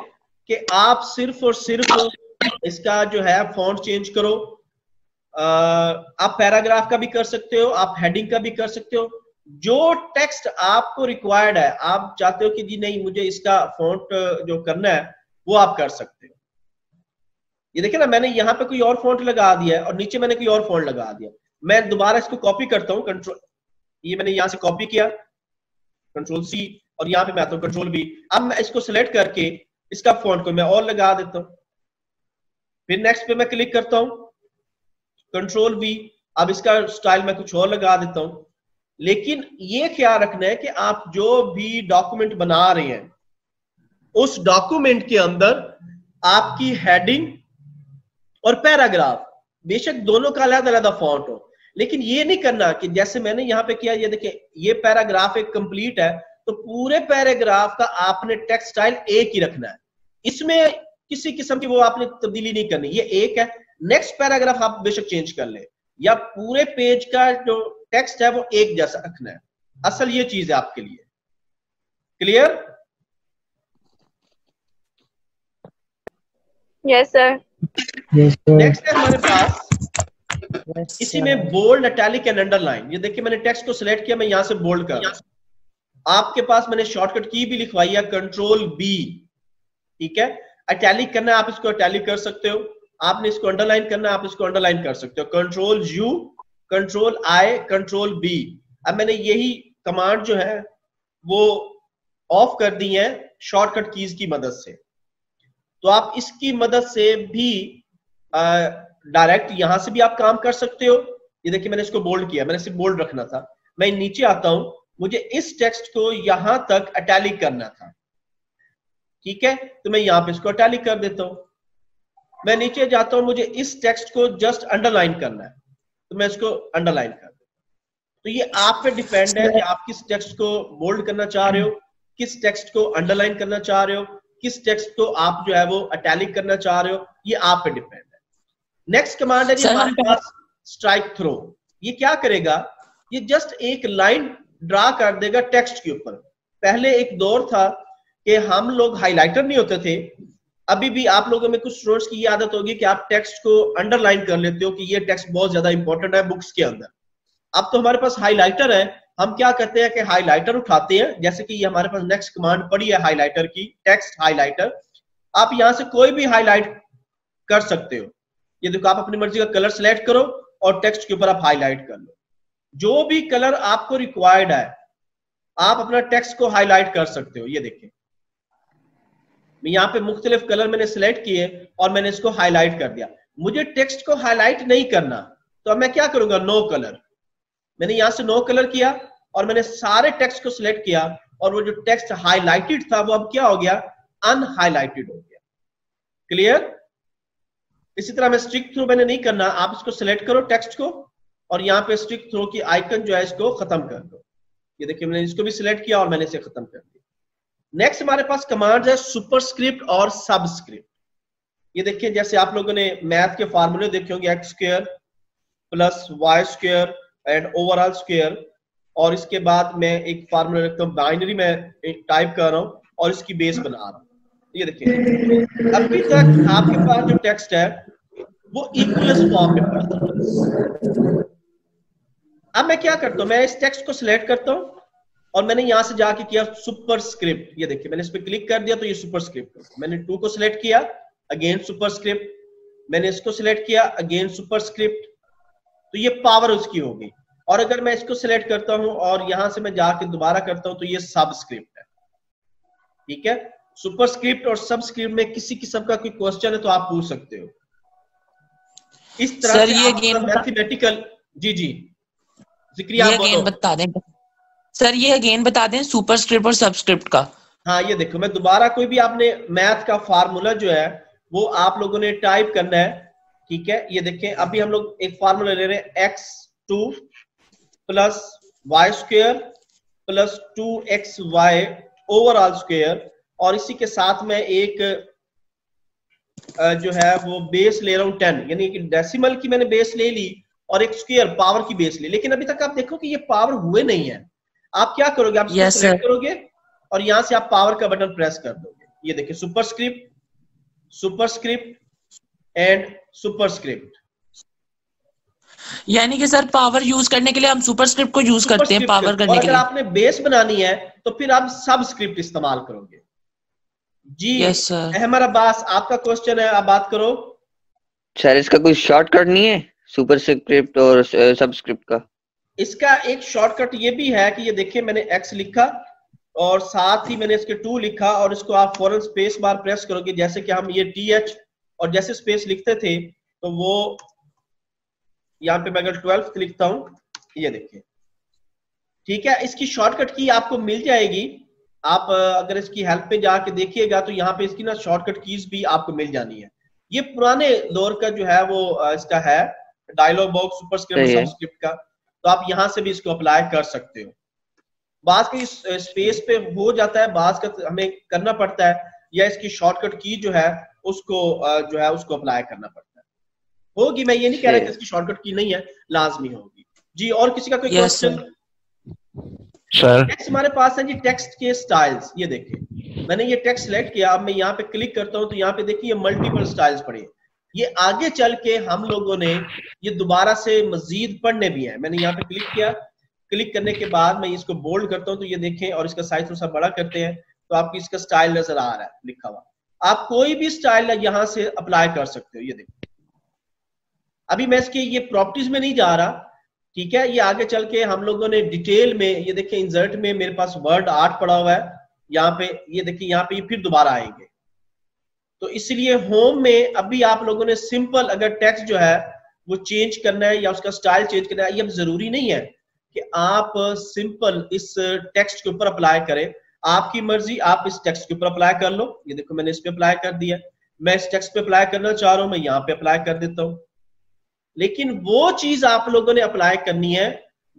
कि आप सिर्फ और सिर्फ इसका जो है फॉन्ट चेंज करो। आप पैराग्राफ का भी कर सकते हो, आप हेडिंग का भी कर सकते हो। जो टेक्स्ट आपको रिक्वायर्ड है, आप चाहते हो कि जी नहीं मुझे इसका फॉन्ट जो करना है वो आप कर सकते हो। ये देखिए ना, मैंने यहाँ पे कोई और फॉन्ट लगा दिया है और नीचे मैंने कोई और फॉन्ट लगा दिया। मैं दोबारा इसको कॉपी करता हूँ, कंट्रोल, ये मैंने यहाँ से कॉपी किया, कंट्रोल सी, और यहाँ पे मैं आता हूँ कंट्रोल बी। अब मैं इसको सिलेक्ट करके इसका फॉन्ट को मैं और लगा देता हूँ, फिर नेक्स्ट पे मैं क्लिक करता हूँ, कंट्रोल वी। अब इसका स्टाइल मैं कुछ और लगा देता हूँ। लेकिन ये ख्याल रखना है कि आप जो भी डॉक्यूमेंट बना रहे हैं उस डॉक्यूमेंट के अंदर आपकी हेडिंग और पैराग्राफ बेशक दोनों का अलग अलग फॉन्ट हो, लेकिन ये नहीं करना कि जैसे मैंने यहाँ पे किया, ये देखिए ये पैराग्राफ एक कंप्लीट है तो पूरे पैराग्राफ का आपने टेक्स्ट स्टाइल एक ही रखना है, इसमें किसी किस्म की वो आपने तब्दीली नहीं करनी। ये एक है, नेक्स्ट पैराग्राफ आप बेशक चेंज कर ले, या पूरे पेज का जो टेक्स्ट है वो एक जैसा रखना है। असल ये चीज है आपके लिए। क्लियर? Yes sir. नेक्स्ट है हमारे पास इसी में बोल्ड, इटैलिक एंड अंडरलाइन। ये देखिए मैंने टेक्स्ट को सिलेक्ट किया, मैं यहां से बोल्ड कर रहा हूं। आपके पास मैंने शॉर्टकट की भी लिखवाई है, कंट्रोल बी। ठीक है, इटैलिक करना है आप इसको इटैलिक कर सकते हो, आपने इसको अंडरलाइन करना है आप इसको अंडरलाइन कर सकते हो। Control U, control I, control B. अब मैंने यही कमांड जो है वो ऑफ कर दी है शॉर्टकट कीज की मदद से, तो आप इसकी मदद से भी डायरेक्ट यहां से भी आप काम कर सकते हो। ये देखिए मैंने इसको बोल्ड किया, मैंने सिर्फ बोल्ड रखना था। मैं नीचे आता हूं, मुझे इस टेक्स्ट को यहां तक इटैलिक करना था, ठीक है, तो मैं यहां पे इसको इटैलिक कर देता हूं। मैं नीचे जाता हूं, मुझे इस टेक्स्ट को जस्ट अंडरलाइन करना है, तो मैं इसको अंडरलाइन कर देता हूं। तो ये आप पे डिपेंड है कि आप किस टेक्स्ट को बोल्ड करना चाह रहे हो, किस टेक्स्ट को अंडरलाइन करना चाह रहे हो, किस टेक्स्ट को आप जो है वो इटैलिक करना चाह रहे हो, ये आप पे डिपेंड है। नेक्स्ट कमांड है जी हमारे पास स्ट्राइक थ्रो। ये क्या करेगा, ये जस्ट एक लाइन ड्रा कर देगा टेक्स्ट के ऊपर। पहले एक दौर था कि हम लोग हाइलाइटर नहीं होते थे, अभी भी आप लोगों में कुछ स्टूडेंट्स की ये आदत होगी कि आप टेक्स्ट को अंडरलाइन कर लेते हो कि ये टेक्स्ट बहुत ज्यादा इंपॉर्टेंट है बुक्स के अंदर। अब तो हमारे पास हाइलाइटर है, हम क्या करते हैं कि हाइलाइटर उठाते हैं, जैसे कि ये हमारे पास नेक्स्ट कमांड पड़ी है हाइलाइटर की, टेक्स्ट हाइलाइटर। आप यहां से कोई भी हाईलाइट कर सकते हो। ये देखो आप अपनी मर्जी का कलर सिलेक्ट करो और टेक्स्ट के ऊपर आप हाईलाइट कर लो। जो भी कलर आपको रिक्वायर्ड है आप अपना टेक्स्ट को हाईलाइट कर सकते हो। ये देखिए यहाँ पे मुख्तलिफ कलर मैंने सिलेक्ट किए और मैंने इसको हाईलाइट कर दिया। मुझे टेक्स्ट को हाईलाइट नहीं करना तो अब मैं क्या करूंगा, नो कलर। मैंने यहां से नो कलर किया और मैंने सारे टेक्स्ट को सिलेक्ट किया और वो जो टेक्स्ट हाईलाइटेड था वो अब क्या हो गया, अनहाईलाइटेड हो गया। क्लियर। इसी तरह मैं स्टिक थ्रू मैंने नहीं करना, आप इसको सिलेक्ट करो टेक्स्ट को और यहाँ पे स्टिक थ्रू की आइकन जो है इसको खत्म कर दो। ये देखिए मैंने इसको भी सिलेक्ट किया और मैंने इसे खत्म कर दिया। नेक्स्ट हमारे पास कमांड है सुपरस्क्रिप्ट और सबस्क्रिप्ट। ये देखिए जैसे आप लोगों ने मैथ के फार्मूले देखे होंगे, x square plus y square and overall square, और इसके बाद मैं एक फार्मूला रखता हूँ बाइनरी में टाइप कर रहा हूँ और इसकी बेस बना रहा हूँ। ये देखिए अभी तक आपके पास जो टेक्स्ट है वो इक्वल्स फॉर्म में पड़ा था। अब मैं क्या करता हूँ, मैं इस टेक्स्ट को सिलेक्ट करता हूँ और मैंने यहां से जाके किया सुपरस्क्रिप्ट। ये देखिए मैंने इस पर क्लिक कर दिया तो ये सुपरस्क्रिप्ट। मैंने 2 को सिलेक्ट किया, अगेन सुपरस्क्रिप्ट। मैंने इसको सिलेक्ट किया, अगेन सुपरस्क्रिप्ट। तो ये पावर उसकी होगी। और अगर मैं इसको सिलेक्ट करता हूं और यहां से मैं जाके दोबारा करता हूं तो ये सबस्क्रिप्ट है। ठीक है, सुपरस्क्रिप्ट और सबस्क्रिप्ट में किसी किस्म का कोई क्वेश्चन है तो आप पूछ सकते हो। इस तरह सर से ये आप मैथमेटिकल जी जिक्रिया बता दें सर, ये अगेन बता दें सुपरस्क्रिप्ट और सबस्क्रिप्ट का। हाँ, ये देखो मैं दोबारा कोई भी आपने मैथ का फार्मूला जो है वो आप लोगों ने टाइप करना है। ठीक है, ये देखें अभी हम लोग एक फार्मूला ले रहे हैं x2 plus y square plus 2xy overall square, और इसी के साथ में एक जो है वो बेस ले रहा हूं 10, यानी कि डेसिमल की मैंने बेस ले ली और एक स्क्वायर पावर की बेस ली। लेकिन अभी तक आप देखो कि ये पावर हुए नहीं है। आप क्या करोगे, आप इसको सिलेक्ट करोगे और यहां से आप पावर का बटन प्रेस कर दोगे। ये देखिए सुपरस्क्रिप्ट, सुपरस्क्रिप्ट एंड सुपरस्क्रिप्ट। यानी कि सर पावर यूज करने के लिए हम सुपरस्क्रिप्ट को यूज करते हैं पावर करने के लिए। अगर आपने बेस बनानी है तो फिर आप सबस्क्रिप्ट इस्तेमाल करोगे। जी यस सर। अहमद अब्बास आपका क्वेश्चन है, आप बात करो। सर इसका कोई शॉर्टकट नहीं है सुपरस्क्रिप्ट और सबस्क्रिप्ट का? इसका एक शॉर्टकट ये भी है कि ये देखिए मैंने x लिखा और साथ ही मैंने इसके 2 लिखा और इसको आप फौरन स्पेस बार प्रेस करोगे, जैसे कि हम ये th और जैसे स्पेस लिखते थे तो वो यहाँ पे मैं अगर 12th लिखता हूं, ये देखिए। ठीक है, इसकी शॉर्टकट की आपको मिल जाएगी। आप अगर इसकी हेल्प पे जाके देखिएगा तो यहाँ पे इसकी ना शॉर्टकट कीज भी आपको मिल जानी है। ये पुराने दौर का जो है वो इसका है डायलॉग बॉक्स सुपरस्क्रिप्ट सबस्क्रिप्ट का, तो आप यहां से भी इसको अप्लाई कर सकते हो। बात की स्पेस पे हो जाता है, बात का हमें करना पड़ता है, या इसकी शॉर्टकट की जो है उसको अप्लाई करना पड़ता है। होगी, मैं ये नहीं कह रहा कि इसकी शॉर्टकट की नहीं है, लाजमी होगी। जी और किसी का कोई क्वेश्चन? सर नेक्स्ट हमारे पास है जी टेक्स्ट के स्टाइल्स। ये देखिए मैंने ये टेक्स्ट सिलेक्ट किया, अब मैं यहाँ पे क्लिक करता हूँ तो यहाँ पे देखिए मल्टीपल स्टाइल्स पड़े। ये आगे चल के हम लोगों ने ये दोबारा से मजीद पढ़ने भी है। मैंने यहाँ पे क्लिक किया, क्लिक करने के बाद मैं इसको बोल्ड करता हूँ तो ये देखें, और इसका साइज थोड़ा सा बड़ा करते हैं तो आपको इसका स्टाइल नजर आ रहा है लिखा हुआ। आप कोई भी स्टाइल यहाँ से अप्लाई कर सकते हो। ये देखिए अभी मैं इसके ये प्रॉपर्टीज में नहीं जा रहा, ठीक है, ये आगे चल के हम लोगों ने डिटेल में, ये देखिए इंसर्ट में मेरे पास वर्ड आर्ट पड़ा हुआ है यहाँ पे, ये देखिए यहाँ पे ये फिर दोबारा आएंगे। तो इसलिए होम में अभी आप लोगों ने सिंपल अगर टेक्स्ट जो है वो चेंज करना है या उसका स्टाइल चेंज करना है, ये अब जरूरी नहीं है कि आप सिंपल इस टेक्स्ट के ऊपर अप्लाई करें। आपकी मर्जी, आप इस टेक्स्ट के ऊपर अप्लाई कर लो। ये देखो मैंने इस पे अप्लाई कर दिया। मैं इस टेक्स्ट पे अप्लाई करना चाह रहा हूं, मैं यहाँ पे अप्लाई कर देता हूँ। लेकिन वो चीज आप लोगों ने अप्लाई करनी है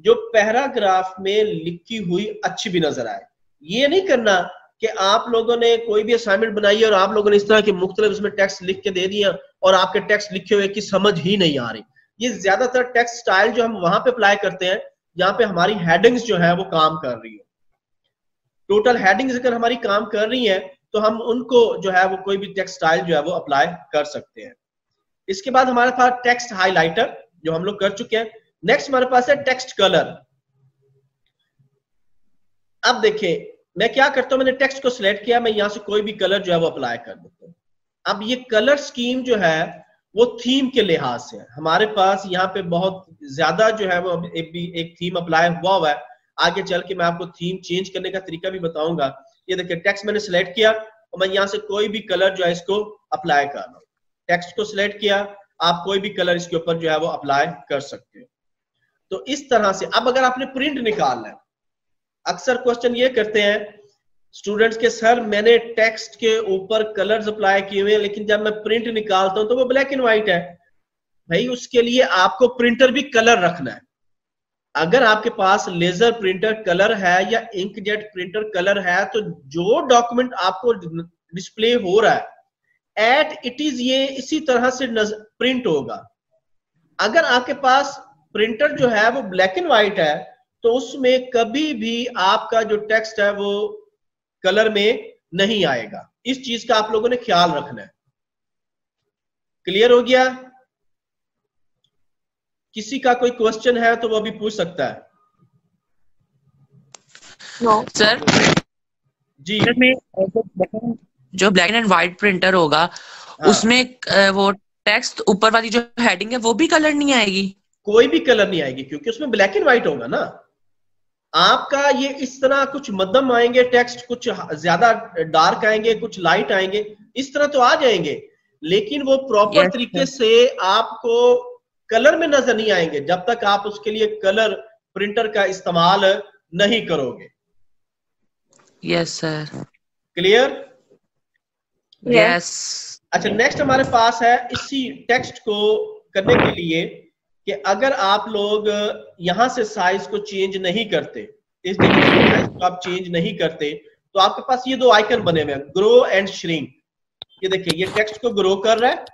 जो पैराग्राफ में लिखी हुई अच्छी भी नजर आए। ये नहीं करना कि आप लोगों ने कोई भी असाइनमेंट बनाई और आप लोगों ने इस तरह के मुख्तलिफ उसमें टेक्स्ट लिख के दे दिया और आपके टेक्स्ट लिखे हुए की समझ ही नहीं आ रही। ये ज्यादातर टेक्स्ट स्टाइल जो हम वहां पे अप्लाई करते हैं जहां पे हमारी हेडिंग्स जो है वो काम कर रही है। टोटल हेडिंग्स अगर हमारी काम कर रही है तो हम उनको जो है वो कोई भी टेक्स्ट स्टाइल जो है वो अप्लाई कर सकते हैं। इसके बाद हमारे पास टेक्स्ट हाइलाइटर जो हम लोग कर चुके हैं। नेक्स्ट हमारे पास है टेक्स्ट कलर। अब देखिए मैं क्या करता हूं, मैंने टेक्स्ट को सिलेक्ट किया, मैं यहां से कोई भी कलर जो है वो अप्लाई कर देता हूं। अब ये कलर स्कीम जो है वो थीम के लिहाज से है। हमारे पास यहाँ पे बहुत ज्यादा जो है वो एक थीम अप्लाई हुआ है। आगे चल के मैं आपको थीम चेंज करने का तरीका भी बताऊंगा। ये देखिए टेक्स्ट मैंने सिलेक्ट किया और मैं यहाँ से कोई भी कलर जो है इसको अप्लाई कर रहा हूँ। टेक्स्ट को सिलेक्ट किया, आप कोई भी कलर इसके ऊपर जो है वो अप्लाई कर सकते हो। तो इस तरह से अब अगर आपने प्रिंट निकालना है, अक्सर क्वेश्चन ये करते हैं स्टूडेंट्स के, सर मैंने टेक्स्ट के ऊपर कलर्स अप्लाई किए हुए हैं लेकिन जब मैं प्रिंट निकालता हूं तो वो ब्लैक एंड व्हाइट है। भाई उसके लिए आपको प्रिंटर भी कलर रखना है। अगर आपके पास लेजर प्रिंटर कलर है या इंकजेट प्रिंटर कलर है तो जो डॉक्यूमेंट आपको डिस्प्ले हो रहा है एट इट इज ये इसी तरह से प्रिंट होगा। अगर आपके पास प्रिंटर जो है वो ब्लैक एंड व्हाइट है तो उसमें कभी भी आपका जो टेक्स्ट है वो कलर में नहीं आएगा। इस चीज का आप लोगों ने ख्याल रखना है। क्लियर हो गया? किसी का कोई क्वेश्चन है तो वो अभी पूछ सकता है। सर जी में जो ब्लैक एंड व्हाइट प्रिंटर होगा उसमें वो टेक्स्ट ऊपर वाली जो हेडिंग है वो भी कलर नहीं आएगी? कोई भी कलर नहीं आएगी क्योंकि उसमें ब्लैक एंड व्हाइट होगा ना। आपका ये इस तरह कुछ मध्यम आएंगे टेक्स्ट, कुछ ज्यादा डार्क आएंगे, कुछ लाइट आएंगे, इस तरह तो आ जाएंगे लेकिन वो प्रॉपर तरीके से आपको कलर में नजर नहीं आएंगे जब तक आप उसके लिए कलर प्रिंटर का इस्तेमाल नहीं करोगे। Yes sir. क्लियर? यस। अच्छा, नेक्स्ट हमारे पास है इसी टेक्स्ट को करने के लिए कि अगर आप लोग यहां से साइज को चेंज नहीं करते, इस साइज को आप चेंज नहीं करते तो आपके पास ये दो आइकन बने हुए हैं, ग्रो एंड श्रिंक। ये देखिए ये टेक्स्ट को ग्रो कर रहा है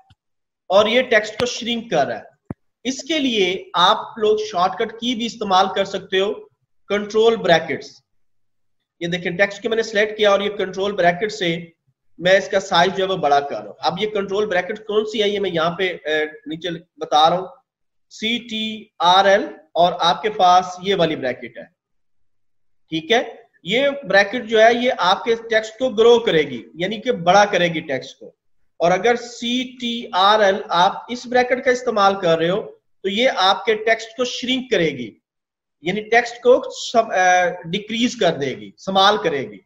और ये टेक्स्ट को श्रिंक कर रहा है। इसके लिए आप लोग शॉर्टकट की भी इस्तेमाल कर सकते हो, कंट्रोल ब्रैकेट्स। ये देखिए टेक्स्ट को मैंने सिलेक्ट किया और ये कंट्रोल ब्रैकेट से मैं इसका साइज जो है वो बड़ा कर रहा हूं। अब ये कंट्रोल ब्रैकेट कौन सी है ये मैं यहाँ पे नीचे बता रहा हूं, CTRL, और आपके पास ये वाली ब्रैकेट है। ठीक है, ये ब्रैकेट जो है ये आपके टेक्स्ट को ग्रो करेगी यानी कि बड़ा करेगी टेक्स्ट को। और अगर CTRL आप इस ब्रैकेट का इस्तेमाल कर रहे हो तो ये आपके टेक्स्ट को श्रिंक करेगी यानी टेक्स्ट को डिक्रीज कर देगी, समाल करेगी।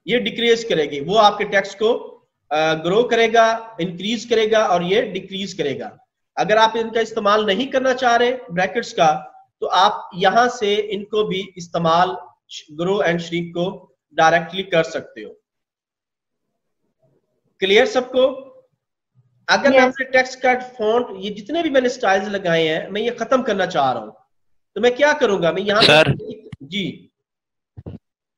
ये डिक्रीज करेगी, वो आपके टेक्स्ट को ग्रो करेगा, इंक्रीज करेगा और ये डिक्रीज करेगा। अगर आप इनका इस्तेमाल नहीं करना चाह रहे ब्रैकेट्स का तो आप यहां से इनको भी इस्तेमाल ग्रो एंड श्रिंक को डायरेक्टली कर सकते हो। क्लियर सबको? अगर मैं अपने टेक्स्ट का फॉन्ट ये जितने भी मैंने स्टाइल्स लगाए हैं मैं ये खत्म करना चाह रहा हूं तो मैं क्या करूंगा, मैं यहाँ सर जी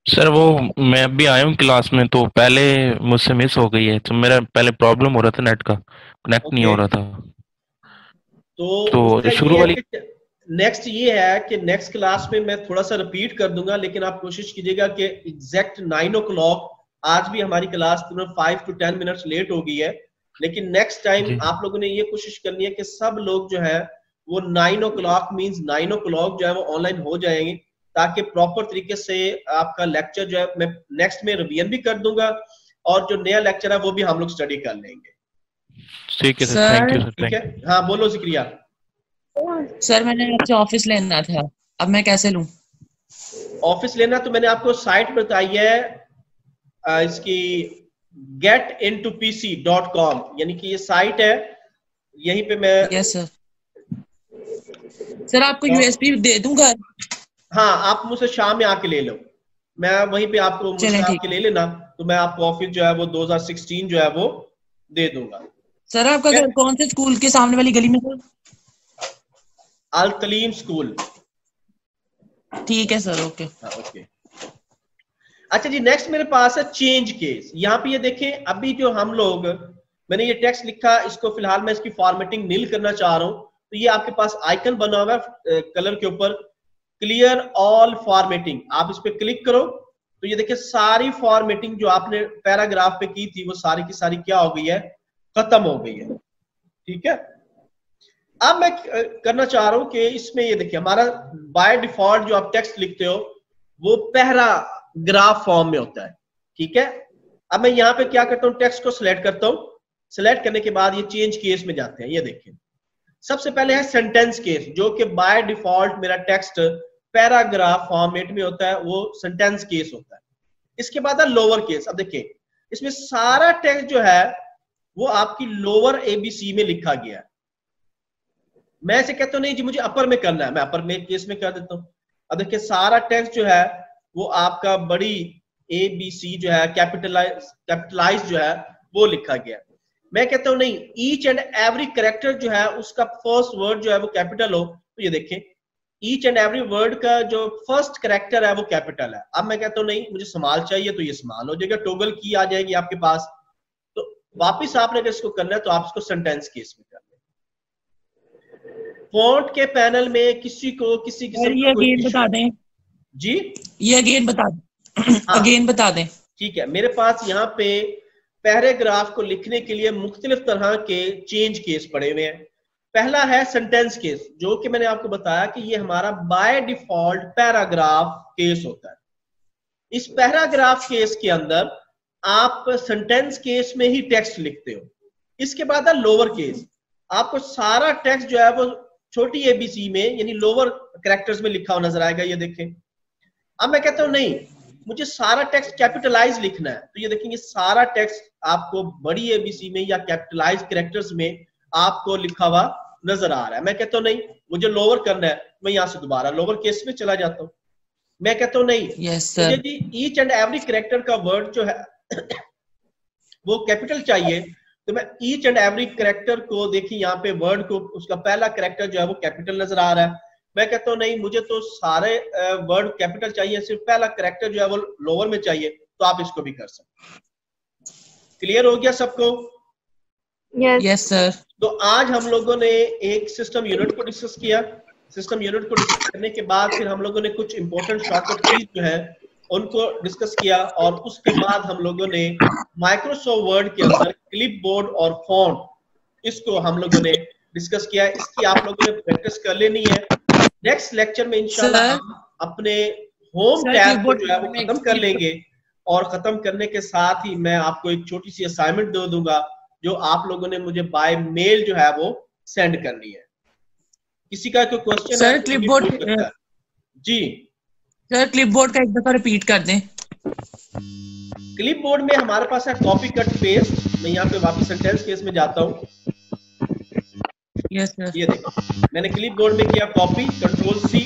सर वो मैं अभी आया हूँ क्लास में तो पहले मुझसे मिस हो गई है तो मेरा पहले प्रॉब्लम हो रहा था, नेट का कनेक्ट नहीं हो रहा था। तो शुरू वाली नेक्स्ट ये है कि नेक्स्ट क्लास में मैं थोड़ा सा रिपीट कर दूंगा लेकिन आप कोशिश कीजिएगा कि एग्जैक्ट 9 o'clock, आज भी हमारी क्लास 5 to 10 मिनट्स लेट हो गई है लेकिन नेक्स्ट टाइम आप लोगों ने ये कोशिश करनी है कि सब लोग जो है वो 9 o'clock मींस 9 o'clock जो है वो ऑनलाइन हो जाएंगे ताकि प्रॉपर तरीके से आपका लेक्चर जो है मैं नेक्स्ट में रिवीजन भी कर दूंगा और जो नया लेक्चर है वो भी हम लोग स्टडी कर लेंगे। ठीक है सर, थैंक यू सर। ठीक है, हाँ बोलो जिक्रिया। सर मैंने आपसे ऑफिस लेना था, अब मैं कैसे लूं? ऑफिस लेना तो मैंने आपको साइट बताई है इसकी getintopc.com यानी कि ये साइट है, यहीं पे मैं यस सर। सर आपको यूएसबी दे दूंगा? हाँ, आप मुझसे शाम में आके ले लो, मैं वहीं पे आपको मुझसे आके ले लेना तो मैं आपको ऑफिस जो है वो 2016 जो है वो दे दूंगा। सर आपका घर कौन से स्कूल के सामने वाली गली में सर? अल तलीम स्कूल। ठीक है सर, ओके। ओके। अच्छा जी, नेक्स्ट मेरे पास है चेंज केस। यहाँ पे ये देखें, अभी जो हम लोग मैंने ये टेक्स्ट लिखा, इसको फिलहाल मैं इसकी फॉर्मेटिंग नील करना चाह रहा हूं तो ये आपके पास आइकन बना हुआ है कलर के ऊपर, क्लियर ऑल फॉर्मेटिंग। आप इस पे क्लिक करो तो ये देखिए सारी फॉर्मेटिंग जो आपने पैराग्राफ पे की थी वो सारी की सारी क्या हो गई है, खत्म हो गई है। ठीक है, अब मैं करना चाह रहा हूं कि इसमें ये देखिए हमारा बाय डिफॉल्ट जो आप टेक्स्ट लिखते हो वो पैराग्राफ फॉर्म में होता है। ठीक है, अब मैं यहाँ पे क्या करता हूँ, टेक्स्ट को सिलेक्ट करता हूँ। सिलेक्ट करने के बाद ये चेंज केस में जाते हैं। ये देखिए सबसे पहले है सेंटेंस केस, जो कि बाय डिफॉल्ट मेरा टेक्स्ट पैराग्राफ फॉर्मेट में होता है, वो सेंटेंस केस होता है। इसके बाद है लोअर केस। अब देखिए इसमें सारा टेक्स्ट जो है वो आपकी लोअर एबीसी में लिखा गया है। मैं ऐसे कहता हूँ नहीं जी मुझे अपर में करना है, मैं अपर में केस में कर देता हूँ। अब देखिए सारा टेक्स्ट जो है वो आपका बड़ी एबीसी जो है कैपिटलाइज जो है वो लिखा गया है। मैं कहता हूं नहीं, ईच एंड एवरी कैरेक्टर जो है उसका फर्स्ट वर्ड जो है वो कैपिटल हो। तो ये देखें ईच एंड एवरी वर्ड का जो फर्स्ट कैरेक्टर है वो कैपिटल है। अब मैं कहता हूं नहीं मुझे स्मॉल चाहिए, तो ये स्मॉल हो जाएगा, टॉगल की आ जाएगी आपके पास। तो वापिस आपने अगर इसको करना है तो आप इसको सेंटेंस केस में कर लें। फॉन्ट के पैनल में किसी किस्म ये अगेन बता दें जी, ये अगेन बता दें, अगेन बता दें। ठीक है, मेरे पास यहाँ पे पैराग्राफ को लिखने के लिए मुख्तलिफ तरह के चेंज केस पड़े हुए हैं। पहला है सेंटेंस केस, जो कि मैंने आपको बताया कि ये हमारा बाय डिफॉल्ट पैराग्राफ केस होता है। इस पैराग्राफ केस के अंदर आप सेंटेंस केस में ही टेक्स्ट लिखते हो। इसके बाद है लोअर केस, आपको सारा टेक्स्ट जो है वो छोटी एबीसी में यानी लोअर कैरेक्टर्स में लिखा हुआ नजर आएगा। ये देखें अब मैं कहता हूं नहीं मुझे सारा टेक्स्ट कैपिटलाइज लिखना है, तो ये देखेंगे सारा टेक्स्ट आपको बड़ी एबीसी में या कैपिटलाइज कैरेक्टर्स में आपको लिखा हुआ नजर आ रहा है। मैं कहता हूं नहीं मुझे लोअर करना है, मैं यहां से दोबारा लोअर केस में चला जाता हूं। मैं कहता हूं नहीं मुझे जी ईच एंड एवरी कैरेक्टर का वर्ड जो है वो कैपिटल चाहिए, तो मैं ईच एंड एवरी कैरेक्टर को देखिए यहाँ पे वर्ड को उसका पहला कैरेक्टर जो है वो कैपिटल नजर आ रहा है। मैं कहता हूं नहीं मुझे तो सारे वर्ड कैपिटल चाहिए, सिर्फ पहला कैरेक्टर जो है वो लोअर में चाहिए, तो आप इसको भी कर सकते। क्लियर हो गया सबको? Yes sir. तो आज हम लोगों ने एक सिस्टम यूनिट को डिस्कस किया। सिस्टम यूनिट को डिस्कस करने के बाद फिर हम लोगों ने कुछ इंपॉर्टेंट शॉर्टकट कीज जो है उनको डिस्कस किया, और उसके बाद हम लोगों ने माइक्रोसॉफ्ट वर्ड के अंदर क्लिपबोर्ड और फॉन्ट इसको हम लोगों ने डिस्कस किया। इसकी आप लोगों ने प्रैक्टिस कर लेनी है। नेक्स्ट लेक्चर में इंशाल्लाह हम अपने होम टैब को जो है वो खत्म कर लेंगे, और खत्म करने के साथ ही मैं आपको एक छोटी सी असाइनमेंट दे दूंगा जो आप लोगों ने मुझे बाय मेल जो है वो सेंड करनी है। किसी का कोई क्वेश्चन सर क्लिपबोर्ड जी सर क्लिपबोर्ड का एक दफा रिपीट कर दें। क्लिपबोर्ड में हमारे पास है कॉपी कट पेस्ट। मैं यहाँ पे वापस सेंटेंस केस में जाता हूँ। Yes sir. ये देखो मैंने क्लिपबोर्ड में किया कॉपी, कंट्रोल सी,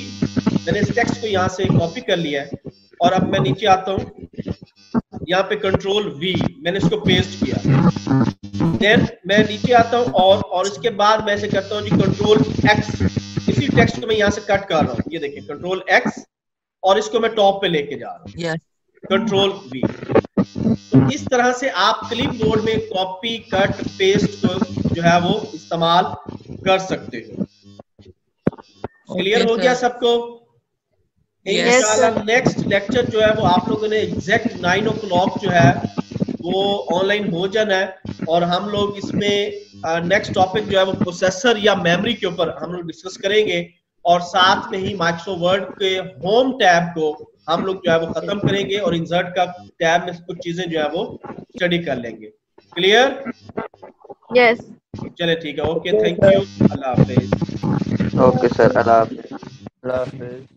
मैंने इस टेक्स्ट को यहाँ से कॉपी कर लिया है, और अब मैं नीचे आता हूँ, यहाँ पे कंट्रोल वी, मैंने इसको पेस्ट किया। देन मैं नीचे आता हूँ और इसके बाद मैं ऐसे करता हूँ जी कंट्रोल एक्स, इसी टेक्स्ट को मैं यहाँ से कट कर रहा हूँ। ये देखिए कंट्रोल एक्स, और इसको मैं टॉप पे लेके जा रहा हूँ, कंट्रोल वी। तो इस तरह से आप क्लिपबोर्ड में कॉपी कट पेस्ट को जो है वो इस्तेमाल कर सकते हो। क्लियर हो गया सबको? इंशाल्लाह नेक्स्ट लेक्चर जो है वो आप लोगों ने एग्जैक्ट 9 o'clock जो है वो ऑनलाइन हो जाना है, और हम लोग इसमें नेक्स्ट टॉपिक जो है वो प्रोसेसर या मेमोरी के ऊपर हम लोग डिस्कस करेंगे, और साथ में ही माइक्रोसॉफ्ट वर्ड के होम टैब को हम लोग जो है वो खत्म करेंगे, और इंसर्ट का टैब में कुछ चीजें जो है वो स्टडी कर लेंगे। क्लियर? यस। चले ठीक है, okay, thank you, Allah Hafiz. Okay sir, Allah Hafiz.